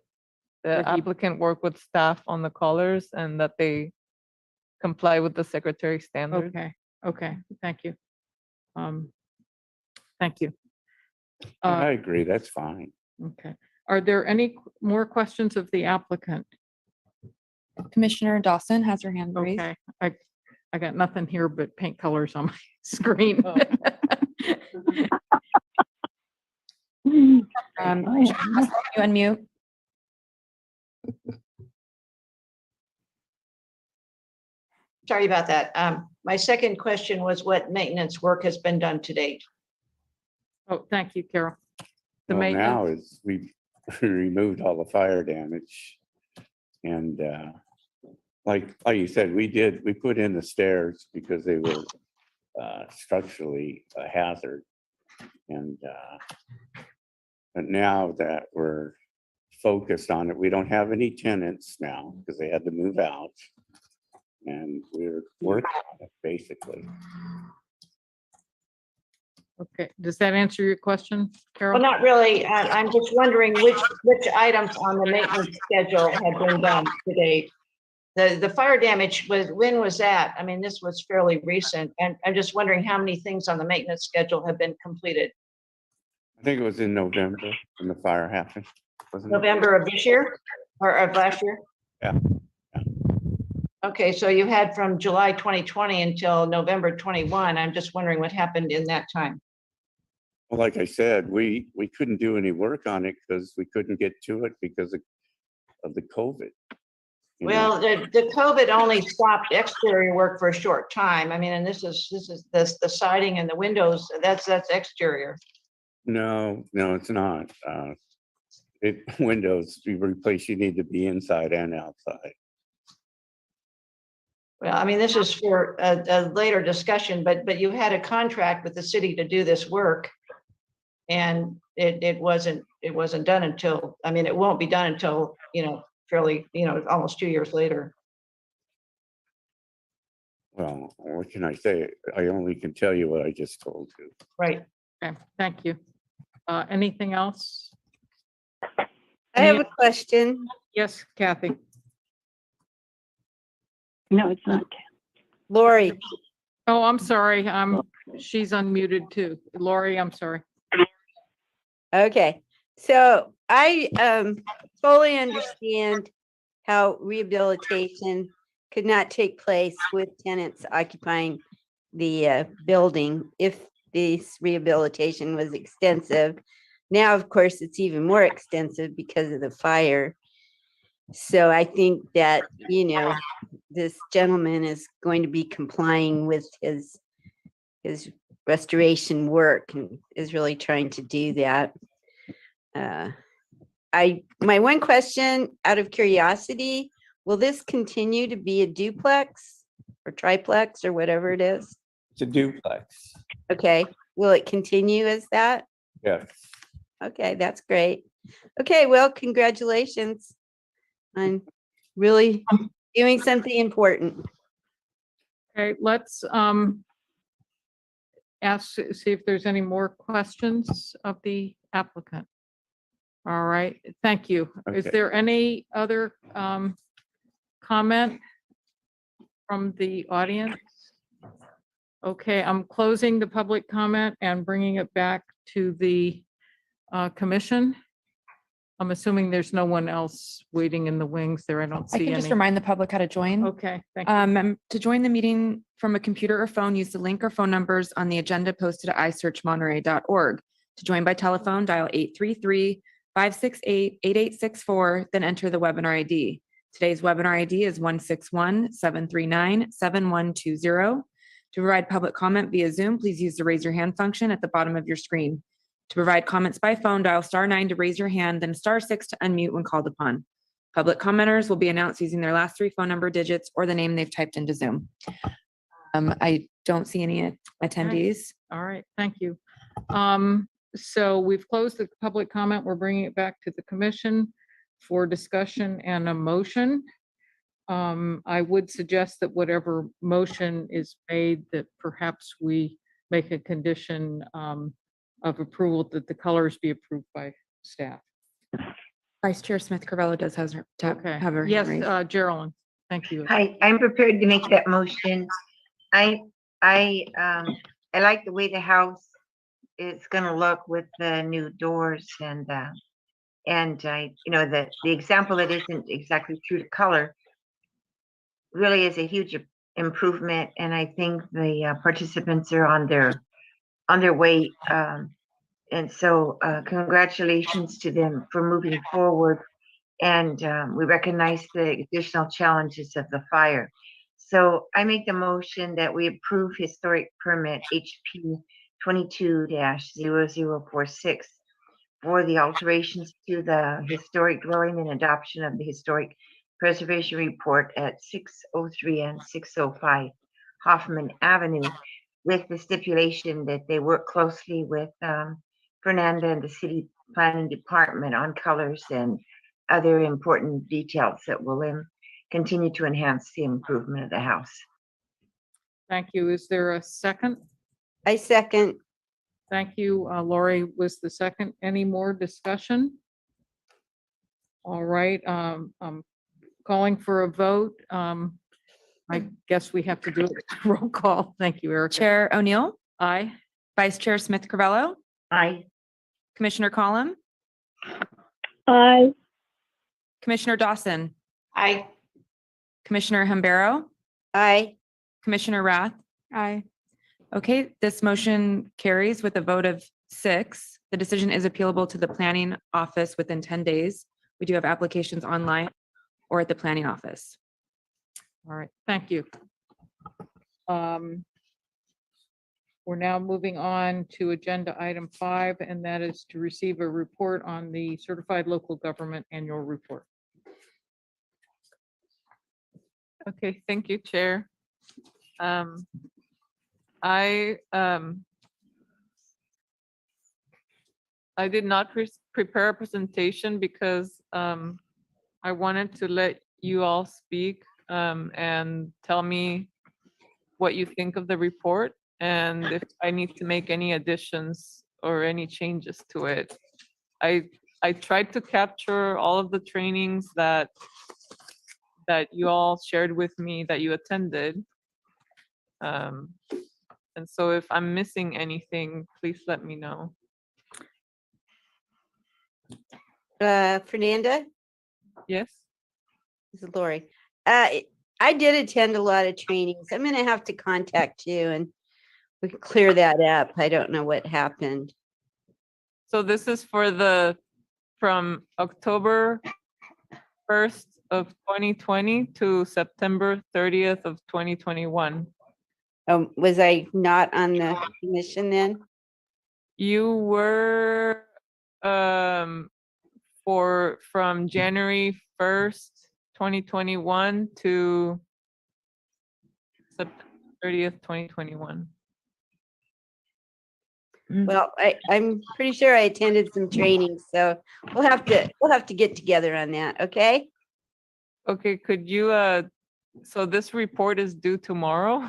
D: the
A: That he-
D: applicant work with staff on the colors and that they comply with the secretary standards.
A: okay, thank you. Thank you.
M: I agree, that's fine.
A: Okay, are there any more questions of the applicant?
B: Commissioner Dawson has her hand raised.
A: Okay, I got nothing here but paint colors on my screen.
B: You unmute.
E: Sorry about that. My second question was what maintenance work has been done to date?
A: Oh, thank you, Carol. The
M: Well, now
A: maintenance,
M: is we removed all the fire damage. And like you said, we put in the stairs because they were structurally a hazard. And but now that we're focused on it, we don't have any tenants now because they had to move out. And we're working on it basically.
A: okay, does that answer your question, Carol?
E: Well, not really. I'm just wondering which items on the maintenance schedule have been done to date. The fire damage when was that? I mean, this was fairly recent, and I'm just wondering how many things on the maintenance schedule have been completed.
M: I think it was in November when the fire happened. Wasn't it?
E: November of this year or of last year?
M: Yeah.
E: Okay, so you had from July 2020 until November 21. I'm just wondering what happened in that time.
M: Well, like I said, we couldn't do any work on it because we couldn't get to it because of the COVID. You know?
E: Well, the COVID only stopped exterior work for a short time. I mean, and this is the siding and the windows, that's exterior.
M: No, it's not. Windows you replace, you need to be inside and outside.
E: Well, I mean, this is for a later discussion, but you had a contract with the city to do this work. And it wasn't done until, I mean, it won't be done until, fairly, almost 2 years later.
M: Well, what can I say? I only can tell you what I just told you.
E: Right.
A: Okay, thank you. Anything else?
J: I have a question.
A: Yes, Kathy.
C: No, it's not.
J: Lori,
A: Oh, I'm sorry. She's unmuted too. Lori, I'm sorry.
J: okay, so I fully understand how rehabilitation could not take place with tenants occupying the building if this rehabilitation was extensive. Now, of course, it's even more extensive because of the fire. So I think that, this gentleman is going to be complying with his restoration work and is really trying to do that. My one question out of curiosity, will this continue to be a duplex or triplex or whatever it is?
M: It's a duplex.
J: Okay, will it continue as that?
M: Yes.
J: Okay, that's great. Okay, well, congratulations on really doing something important.
A: Okay, let's see if there's any more questions of the applicant. All right, thank you. Is
M: Okay.
A: there any other comment from the audience? Okay, I'm closing the public comment and bringing it back to the commission. I'm assuming there's no one else waiting in the wings there. I don't
B: I
A: see
B: can just
A: any.
B: remind the public how to join.
A: Okay, thank you.
B: To join the meeting from a computer or phone, use the link or phone numbers on the agenda posted at isearchmonterey.org. To join by telephone, dial 833-568-8864, then enter the webinar ID. Today's webinar ID is 161-739-7120. To provide public comment via Zoom, please use the raise your hand function at the bottom of your screen. To provide comments by phone, dial *9 to raise your hand, then *6 to unmute when called upon. Public commenters will be announced using their last 3 phone number digits or the name they've typed into Zoom. I don't see any attendees.
A: All right, thank you. So we've closed the public comment. We're bringing it back to the commission for discussion and a motion. I would suggest that whatever motion is made, that perhaps we make a condition of approval that the colors be approved by staff.
B: Vice Chair Smith Carvello does have her, have her hand
A: Yes,
B: raised.
A: Geraldine, thank you.
H: Hi, I'm prepared to make that motion. I like the way the house is gonna look with the new doors and I, the example that isn't exactly true to color really is a huge improvement, and I think the participants are on their way. And so congratulations to them for moving forward. And we recognize the additional challenges of the fire. So I make the motion that we approve historic permit HP 22-0046 for the alterations to the historic dwelling and adoption of the historic preservation report at 603 and 605 Hoffman Avenue, with the stipulation that they work closely with Fernanda and the city planning department on colors and other important details that will continue to enhance the improvement of the house.
A: Thank you. Is there a second?
J: I second.
A: Thank you. Lori was the second. Any more discussion? All right, I'm calling for a vote. I guess we have to do it. Roll call. Thank you, Erica.
B: Chair O'Neill,
A: Aye.
B: Vice Chair Smith Carvello,
H: Aye.
B: Commissioner Collum,
C: Aye.
B: Commissioner Dawson,
E: Aye.
B: Commissioner Hambaro,
J: Aye.
B: Commissioner Rath.
G: Aye.
B: Okay, this motion carries with a vote of 6. The decision is appealable to the planning office within 10 days. We do have applications online or at the planning office.
A: All right, thank you. We're now moving on to agenda item 5, and that is to receive a report on the certified local government annual report.
D: Okay, thank you, Chair. I did not prepare a presentation because I wanted to let you all speak and tell me what you think of the report and if I need to make any additions or any changes to it. I tried to capture all of the trainings that you all shared with me that you attended. And so if I'm missing anything, please let me know.
J: Fernanda,
D: Yes?
J: this is Lori. I did attend a lot of trainings. I'm gonna have to contact you and we can clear that up. I don't know what happened.
D: So this is for from October 1st of 2020 to September 30th of 2021.
J: Was I not on the commission then?
D: You were from January 1st, 2021 to September 30th, 2021.
J: Well, I'm pretty sure I attended some trainings, so we'll have to get together on that, okay?
D: Okay, could you, so this report is due tomorrow?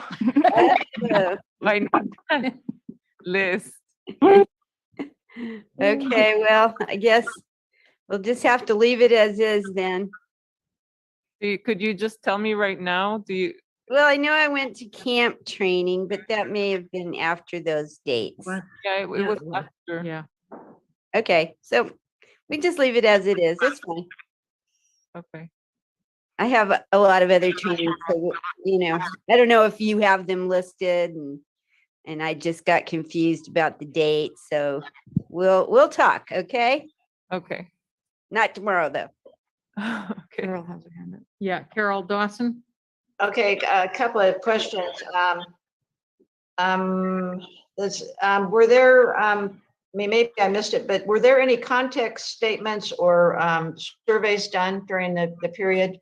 J: Uh,
D: Why not that list?
J: Okay, well, I guess we'll just have to leave it as is then.
D: Could you just tell me right now? Do you,
J: Well, I know I went to camp training, but that may have been after those dates.
H: What?
D: yeah, it was after.
A: Yeah,
J: Okay, so we just leave it as it is. It's fine.
D: Okay.
J: I have a lot of other trainings, so, you know, I don't know if you have them listed and I just got confused about the date, so we'll talk, okay?
D: Okay.
J: Not tomorrow, though.
D: Okay.
G: Carol has her hand up.
A: yeah. Carol Dawson?
E: Okay, a couple of questions. Were there, I mean, maybe I missed it, but were there any context statements or surveys done during the period?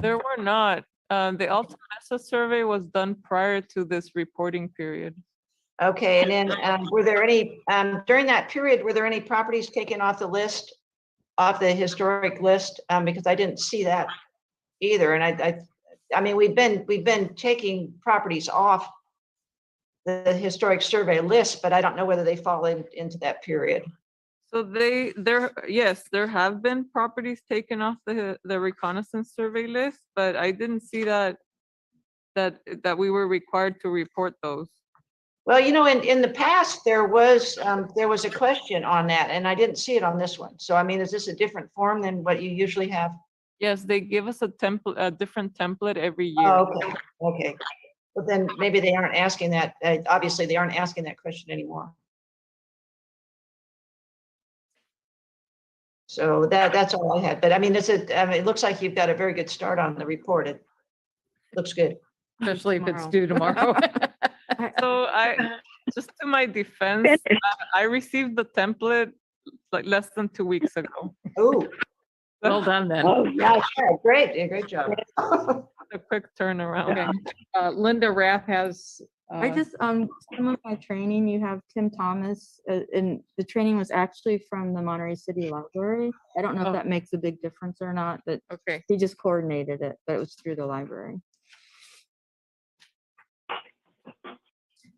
D: There were not. The Altamesa survey was done prior to this reporting period.
E: Okay, and then were there any, during that period, were there any properties taken off the list, off the historic list? Because I didn't see that either. And I mean, we've been taking properties off the historic survey list, but I don't know whether they fall into that period.
D: So yes, there have been properties taken off the reconnaissance survey list, but I didn't see that we were required to report those.
E: Well, you know, in the past, there was a question on that, and I didn't see it on this one. So, I mean, is this a different form than what you usually have?
D: Yes, they give us a different template every year.
E: Oh, okay, okay. But then maybe they aren't asking that, obviously, they aren't asking that question anymore. So that's all I had. But I mean, it looks like you've got a very good start on the report. It looks good.
A: Especially if it's
G: Tomorrow.
A: due tomorrow.
D: So just to my defense, I received the template like less than 2 weeks ago.
E: Oh,
A: Well done then.
C: Oh, yeah,
E: great job.
D: A quick turnaround.
A: Okay. Linda Rath has.
G: I just, some of my training, you have Tim Thomas, and the training was actually from the Monterey City Library. I don't know
A: Oh.
G: if that makes a big difference or not, but
A: Okay,
G: he just coordinated it, but it was through the library.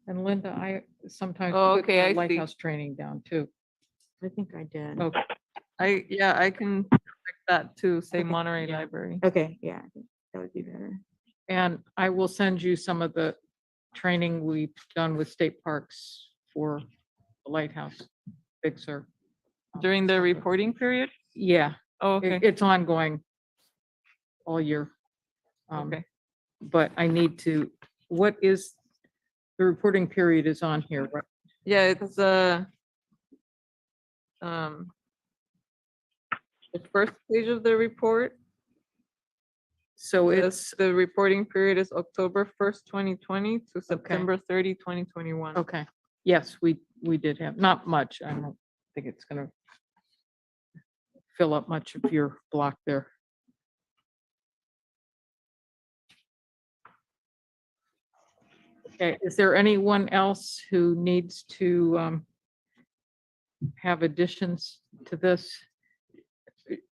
A: and Linda, I sometimes.
D: Oh,
A: put
D: okay,
A: my
D: I see.
A: Lighthouse training down too.
G: I think I did.
A: Okay,
D: I can check that too, say
G: Okay,
D: Monterey
A: yeah.
D: Library.
G: Okay, yeah, I think that would be better.
A: and I will send you some of the training we've done with state parks for the Lighthouse. Big Sur.
D: During the reporting period?
A: Yeah,
D: Oh, okay.
A: it's ongoing all year.
D: Okay.
A: But I need to, what is, the reporting period is on here, right?
D: Yeah, it's the first page of the report.
A: So it's,
D: The reporting period is October 1st, 2020 to September 30, 2021.
A: okay, yes, we did have, not much, I don't think it's gonna fill up much of your block there. Okay, is there anyone else who needs to have additions to this?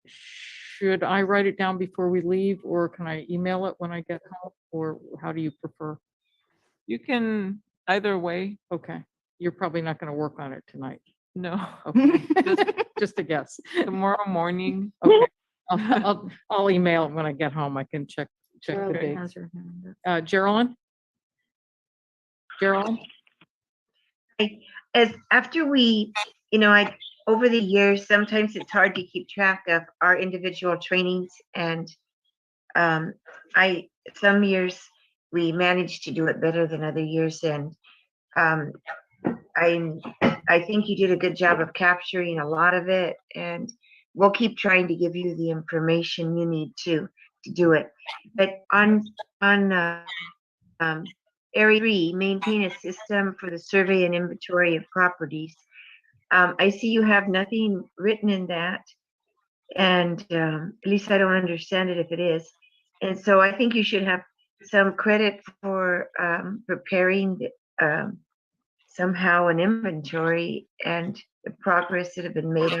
A: Should I write it down before we leave, or can I email it when I get home, or how do you prefer?
D: You can either way.
A: Okay, you're probably not gonna work on it tonight.
D: No,
A: Okay, just a guess.
D: tomorrow morning.
A: Okay, I'll email it when I get home. I can check the
G: Carol
A: dates.
G: has her hand up.
A: Geraldine? Geraldine?
H: As after we, over the years, sometimes it's hard to keep track of our individual trainings, and some years we managed to do it better than other years, and I think you did a good job of capturing a lot of it, and we'll keep trying to give you the information you need to do it. But on Area 3, maintain a system for the survey and inventory of properties. I see you have nothing written in that, and at least I don't understand it if it is. And so I think you should have some credit for preparing somehow an inventory and the progress that have been made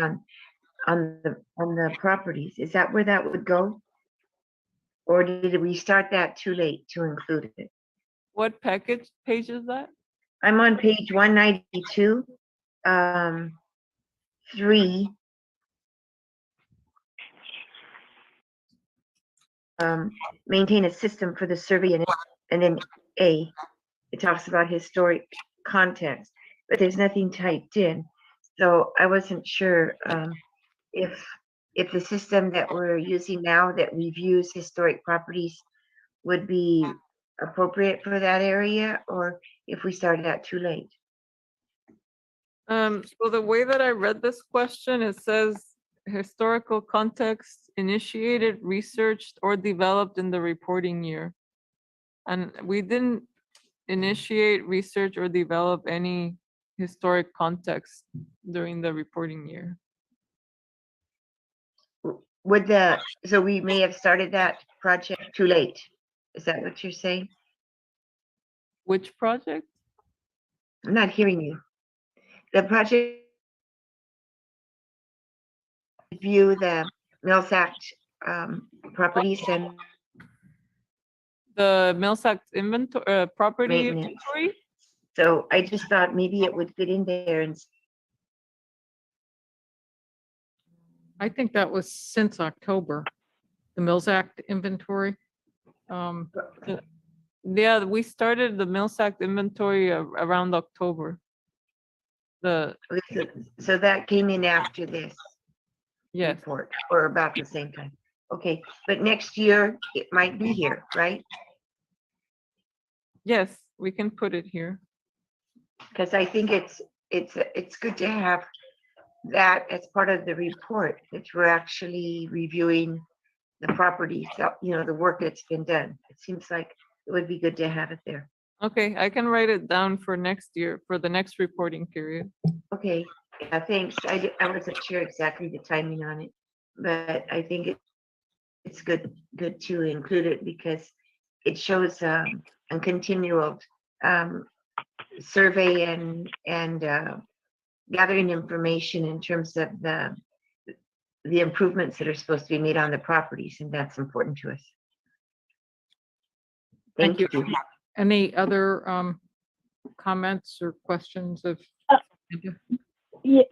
H: on the properties. Is that where that would go? Or did we start that too late to include it?
D: What package page is that?
H: I'm on page 192, 3. Maintain a system for the survey, and then A, it talks about historic context, but there's nothing typed in. So I wasn't sure if the system that we're using now that reviews historic properties would be appropriate for that area, or if we started out too late.
D: So the way that I read this question, it says historical context initiated, researched, or developed in the reporting year. And we didn't initiate, research, or develop any historic context during the reporting year.
H: So we may have started that project too late. Is that what you're saying?
D: Which project?
H: I'm not hearing you. The project review the Mills Act properties and
D: The Mills Act inventory, property
H: maintenance.
D: inventory?
H: So I just thought maybe it would fit in there and
A: I think that was since October, the Mills Act inventory.
D: Yeah, we started the Mills Act inventory around October.
H: so that came in after this
D: Yes,
H: report, or about the same time. Okay, but next year it might be here, right?
D: yes, we can put it here.
H: Because I think it's good to have that as part of the report, that we're actually reviewing the properties, the work that's been done. It seems like it would be good to have it there.
D: Okay, I can write it down for next year, for the next reporting period.
H: Okay, yeah, thanks. I wasn't sure exactly the timing on it, but I think it's good to include it because it shows a continual survey and gathering information in terms of the improvements that are supposed to be made on the properties, and that's important to us. Thank you.
A: Any other comments or questions of?
C: Yeah.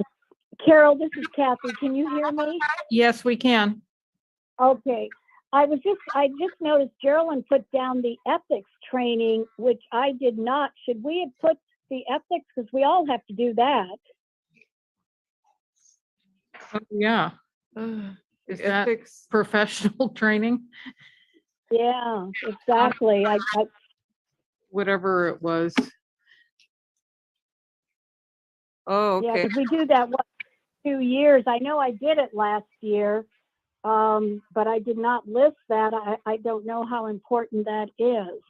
C: Carol, this is Kathy. Can you hear me?
A: Yes, we can.
C: Okay. I just noticed Geraldine put down the ethics training, which I did not. Should we have put the ethics? Because we all have to do that.
A: Oh, yeah. Is that
D: Ethics,
A: professional training?
C: Yeah, exactly.
A: Whatever it was.
D: oh,
C: Yeah,
D: okay.
C: because we do that 2 years. I know I did it last year, but I did not list that. I don't know how important that is.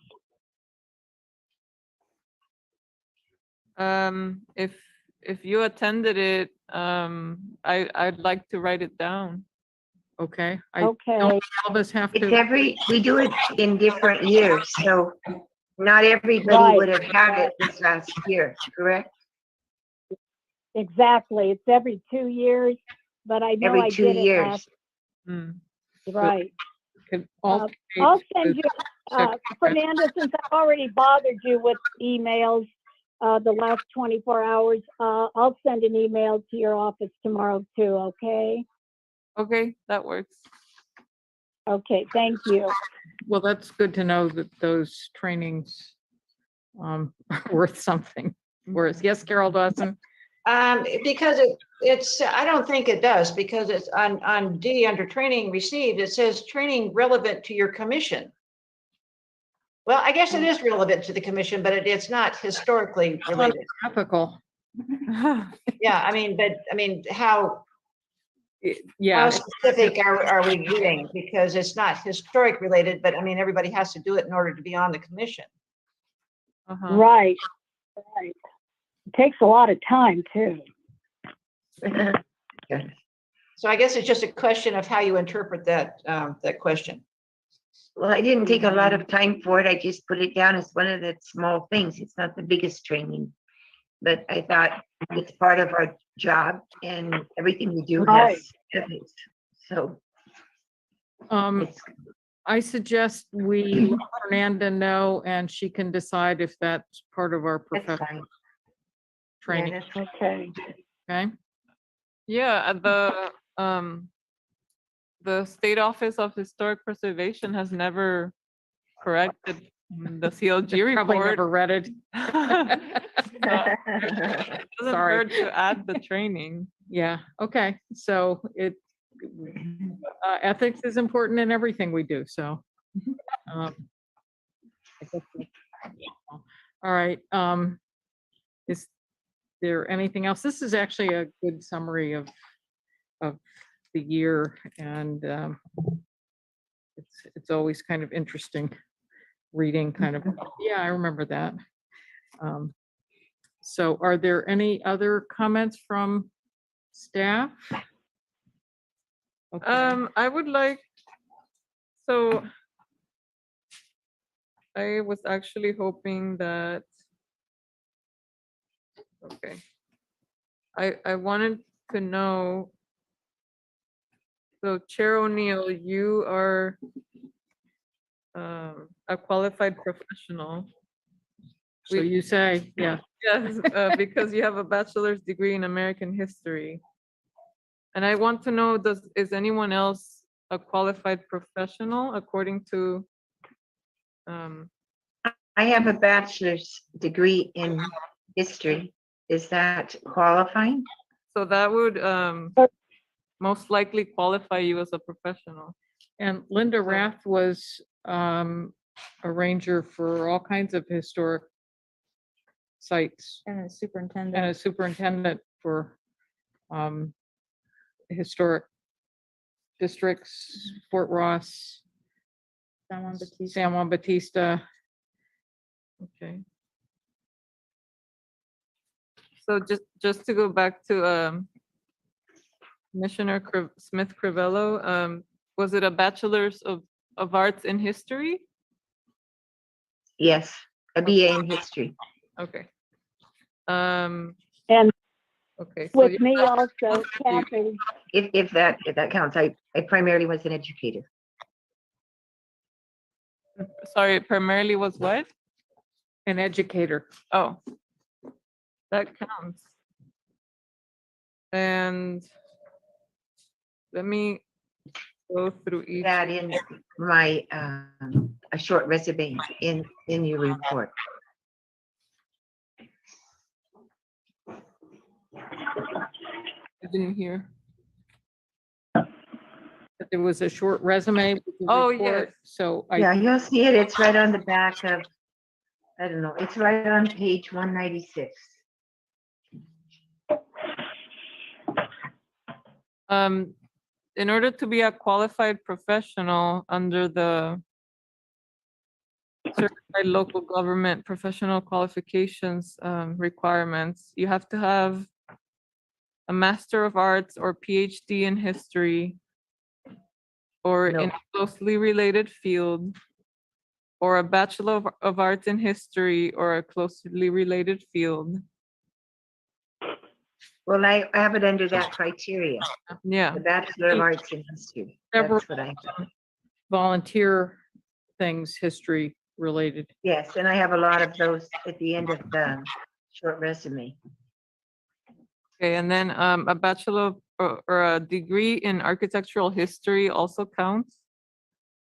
D: If you attended it, I'd like to write it down.
A: Okay.
C: Okay.
A: Don't all of us have
H: It's
A: to?
H: we do it in different years, so not everybody
C: Right.
H: would have had it this last year, correct?
C: Exactly. It's every 2 years, but I know
H: Every
C: I
H: 2
C: did it
H: years.
C: last.
D: Hmm.
C: Right.
A: Could
C: I'll
A: alternate
C: send
A: to
C: you,
A: check-
C: Fernanda, since I've already bothered you with emails the last 24 hours, I'll send an email to your office tomorrow too, okay?
D: Okay, that works.
C: Okay, thank you.
A: Well, that's good to know that those trainings are worth something. Yes, Carol Dawson?
E: Because it's, I don't think it does, because it's on D under training received, it says training relevant to your commission. Well, I guess it is relevant to the commission, but it's not historically related.
A: Ethical.
E: Yeah, I mean, how
A: Yeah,
E: specific are we getting? Because it's not historic related, but I mean, everybody has to do it in order to be on the commission.
D: Uh-huh.
C: Right. Right. It takes a lot of time too.
E: So I guess it's just a question of how you interpret that, that question.
H: Well, I didn't take a lot of time for it. I just put it down as one of the small things. It's not the biggest training. but I thought it's part of our job and everything we do
C: Right.
H: has ethics. So
A: Um,
H: it's,
A: I suggest we let Fernanda know and she can decide if that's part of our
H: that's
A: professional
H: fine. Yeah,
A: training,
H: that's
C: Okay.
A: okay?
D: Yeah, the State Office of Historic Preservation has never corrected the CLG
A: Probably
D: report.
A: never read it.
D: It doesn't
A: Sorry.
D: hurt to add the training.
A: Yeah, okay, so ethics is important in everything we do, so. um, I guess All right, is there anything else? This is actually a good summary of the year, and it's always kind of interesting reading kind of, yeah, I remember that. So are there any other comments from staff? Okay.
D: I would like, so I was actually hoping that, okay. I wanted to know, so Chair O'Neill, you are a qualified professional.
A: So you say, yeah.
D: Yes, because you have a bachelor's degree in American history. And I want to know, is anyone else a qualified professional according to,
H: I have a bachelor's degree in history. Is that qualifying?
D: so that would most likely qualify you as a professional.
A: And Linda Rath was a ranger for all kinds of historic sites
G: And a
A: and
G: superintendent.
A: a superintendent for historic districts, Fort Ross,
G: San Juan Bautista.
A: San Juan Bautista.
D: Okay. So just to go back to Commissioner Smith Crivello, was it a bachelor's of arts in history?
H: Yes, a BA in history.
D: Okay.
C: And
D: Okay. So
C: with me also, Kathy,
H: If that counts, I primarily was an educator.
D: sorry, primarily was what?
A: An educator.
D: Oh, that counts. And let me go through each.
H: That in my, a short resume in your report.
D: I didn't hear.
A: But there was a short resume. with the
D: Oh,
A: report,
D: yes.
A: So
H: Yeah, you'll see it. It's right on the back of, I don't know, it's right on page 196.
D: In order to be a qualified professional under the certified local government professional qualifications requirements, you have to have a Master of Arts or PhD in history or in a closely related field, or a Bachelor of Arts in history or a closely related field.
H: Well, I have it under that criteria,
D: Yeah.
H: the Bachelor of Arts in History.
A: Several-
H: That's what I,
A: volunteer things, history related.
H: yes, and I have a lot of those at the end of the short resume.
D: Okay, and then a bachelor or a degree in architectural history also counts.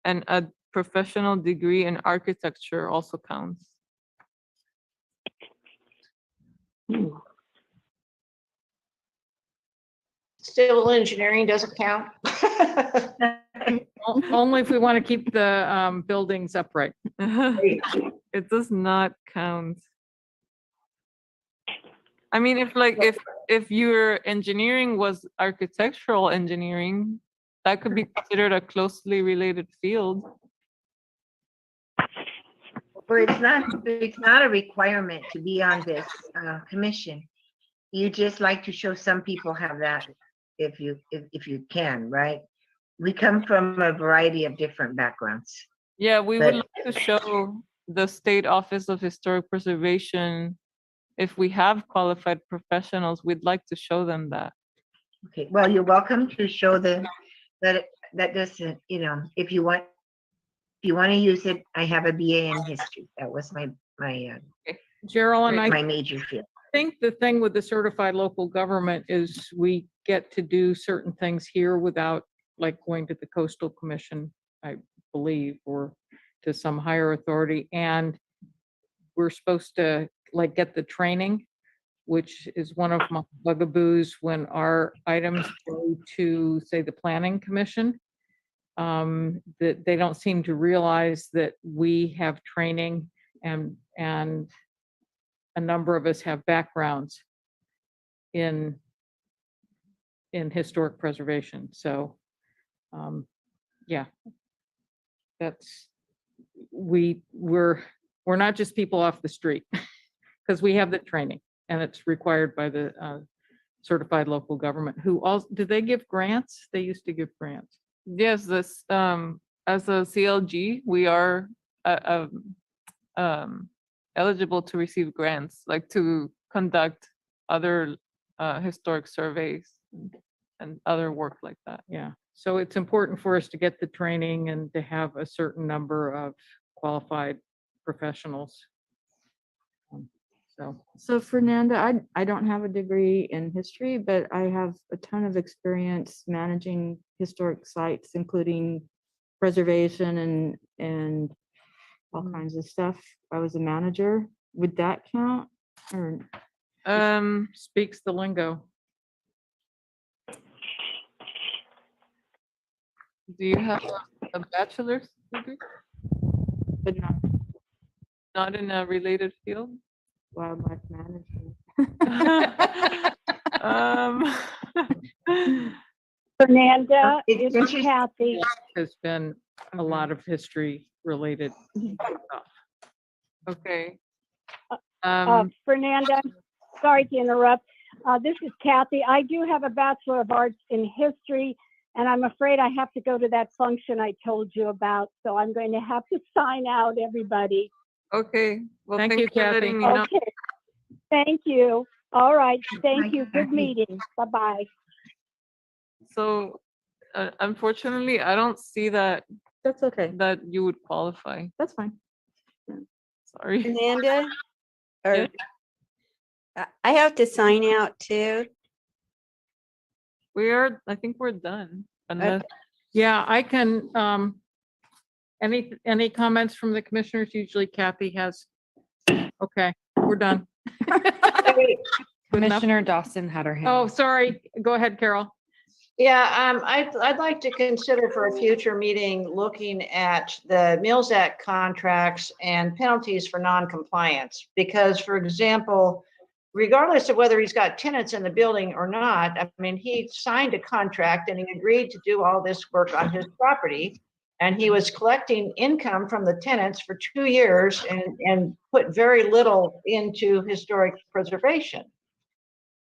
D: And a professional degree in architecture also counts.
E: Civil engineering doesn't count.
A: Only if we want to keep the buildings upright.
D: It does not count. I mean, if your engineering was architectural engineering, that could be considered a closely related field.
H: Well, it's not a requirement to be on this commission. You just like to show some people have that if you can, right? We come from a variety of different backgrounds.
D: Yeah, we would
H: But-
D: like to show the State Office of Historic Preservation if we have qualified professionals, we'd like to show them that.
H: Okay, well, you're welcome to show that doesn't, if you want to use it, I have a BA in history. That was my
A: Geraldine, I
H: my major field.
A: think the thing with the certified local government is we get to do certain things here without like going to the coastal commission, I believe, or to some higher authority. And we're supposed to like get the training, which is one of my bugaboos when our items go to, say, the planning commission. That they don't seem to realize that we have training and a number of us have backgrounds in historic preservation. So, yeah, that's, we're not just people off the street because we have the training and it's required by the certified local government who also, do they give grants? They used to give grants.
D: Yes, this, as a CLG, we are eligible to receive grants, like to conduct other historic surveys and other work like that.
A: Yeah, so it's important for us to get the training and to have a certain number of qualified professionals. So,
G: So Fernanda, I don't have a degree in history, but I have a ton of experience managing historic sites, including preservation and all kinds of stuff. I was a manager. Would that count? Or
A: speaks the lingo.
D: Do you have a bachelor's degree?
G: but
D: Not in a related field?
G: wildlife management.
D: Um,
C: Fernanda,
H: It's
C: it's
H: interesting.
C: Kathy.
A: Has been a lot of history related stuff.
D: Okay.
C: Fernanda, sorry to interrupt. This is Kathy. I do have a Bachelor of Arts in History, and I'm afraid I have to go to that function I told you about. So I'm going to have to sign out, everybody.
D: Okay. Well,
A: Thank
D: thank
A: you,
D: you for letting
A: Kathy.
D: me know.
C: Okay. Thank you. All right. Thank
H: Bye,
C: you. Good
H: Kathy.
C: meeting. Bye-bye.
D: So unfortunately, I don't see that
G: That's okay.
D: you would qualify.
G: That's fine.
D: Sorry.
J: Fernanda? Or
D: Yeah.
J: I have to sign out too.
D: I think we're done. Unless,
A: Yeah, I can, any comments from the commissioners? Usually Kathy has. Okay, we're done.
B: Commissioner Dawson had her hand.
A: Oh, sorry. Go ahead, Carol.
E: Yeah, I'd like to consider for a future meeting, looking at the Mills Act contracts and penalties for non-compliance. Because, for example, regardless of whether he's got tenants in the building or not, I mean, he signed a contract and he agreed to do all this work on his property. And he was collecting income from the tenants for 2 years and put very little into historic preservation.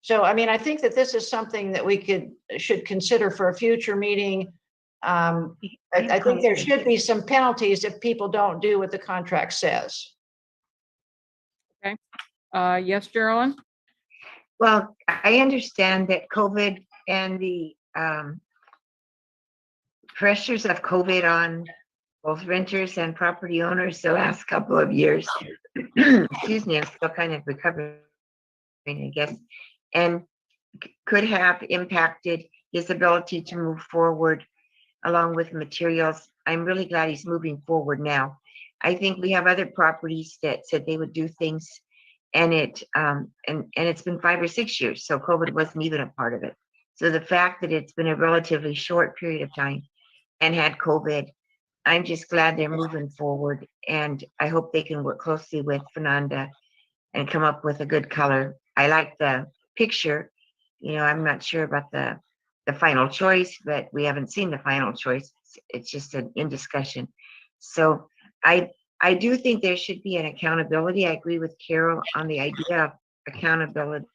E: So, I mean, I think that this is something that we should consider for a future meeting. I think there should be some penalties if people don't do what the contract says.
A: Yes, Geraldine?
H: Well, I understand that COVID and the pressures of COVID on both renters and property owners the last couple of years. Excuse me, I'm still kind of recovering, I guess, and could have impacted his ability to move forward along with materials. I'm really glad he's moving forward now. I think we have other properties that said they would do things, and it's been 5 or 6 years, so COVID wasn't even a part of it. So the fact that it's been a relatively short period of time and had COVID, I'm just glad they're moving forward, and I hope they can work closely with Fernanda and come up with a good color. I like the picture. You know, I'm not sure about the final choice, but we haven't seen the final choice. It's just in discussion. So I do think there should be an accountability. I agree with Carol on the idea of accountability.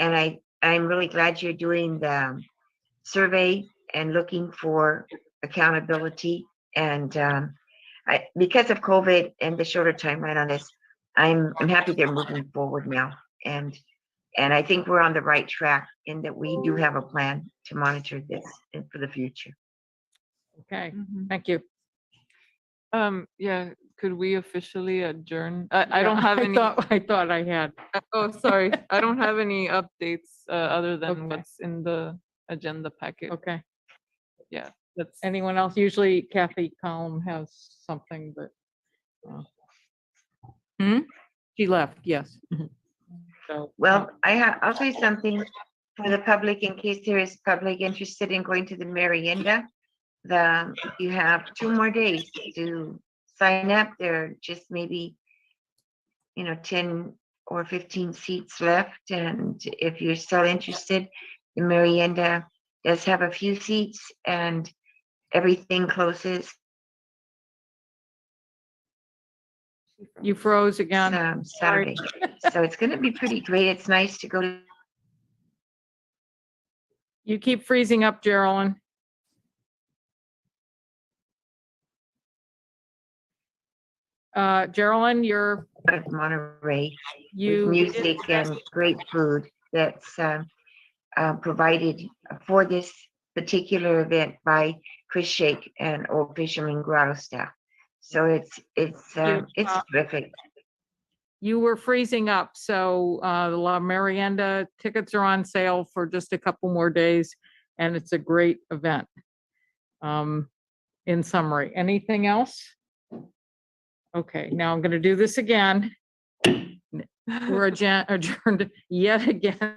H: And I'm really glad you're doing the survey and looking for accountability. And because of COVID and the shorter timeline on this, I'm happy they're moving forward now. And I think we're on the right track in that we do have a plan to monitor this and for the future.
A: Okay,
D: Mhm.
A: thank you.
D: Yeah, could we officially adjourn? I don't have any,
A: I thought I had.
D: oh, sorry, I don't have any updates, other than
A: Okay.
D: what's in the agenda packet.
A: Okay.
D: Yeah, that's,
A: Anyone else? Usually Kathy Collum has something, but. She left, yes. So.
H: Well, I'll say something for the public in case there is public interested in going to the Merienda. You have 2 more days to sign up. There are just maybe, 10 or 15 seats left. And if you're still interested, the Merienda does have a few seats and everything closes
A: You froze again.
H: Saturday. So it's going to be pretty great. It's nice to go to.
A: You keep freezing up, Geraldine. Geraldine, you're,
H: Monterey with
A: you.
H: music and great food that's provided for this particular event by Chris Shake and Old Fisherman Grotto staff. So it's terrific.
A: You were freezing up, so the La Merienda tickets are on sale for just a couple more days, and it's a great event. In summary, anything else? Okay, now I'm gonna do this again. We're adjourned yet again.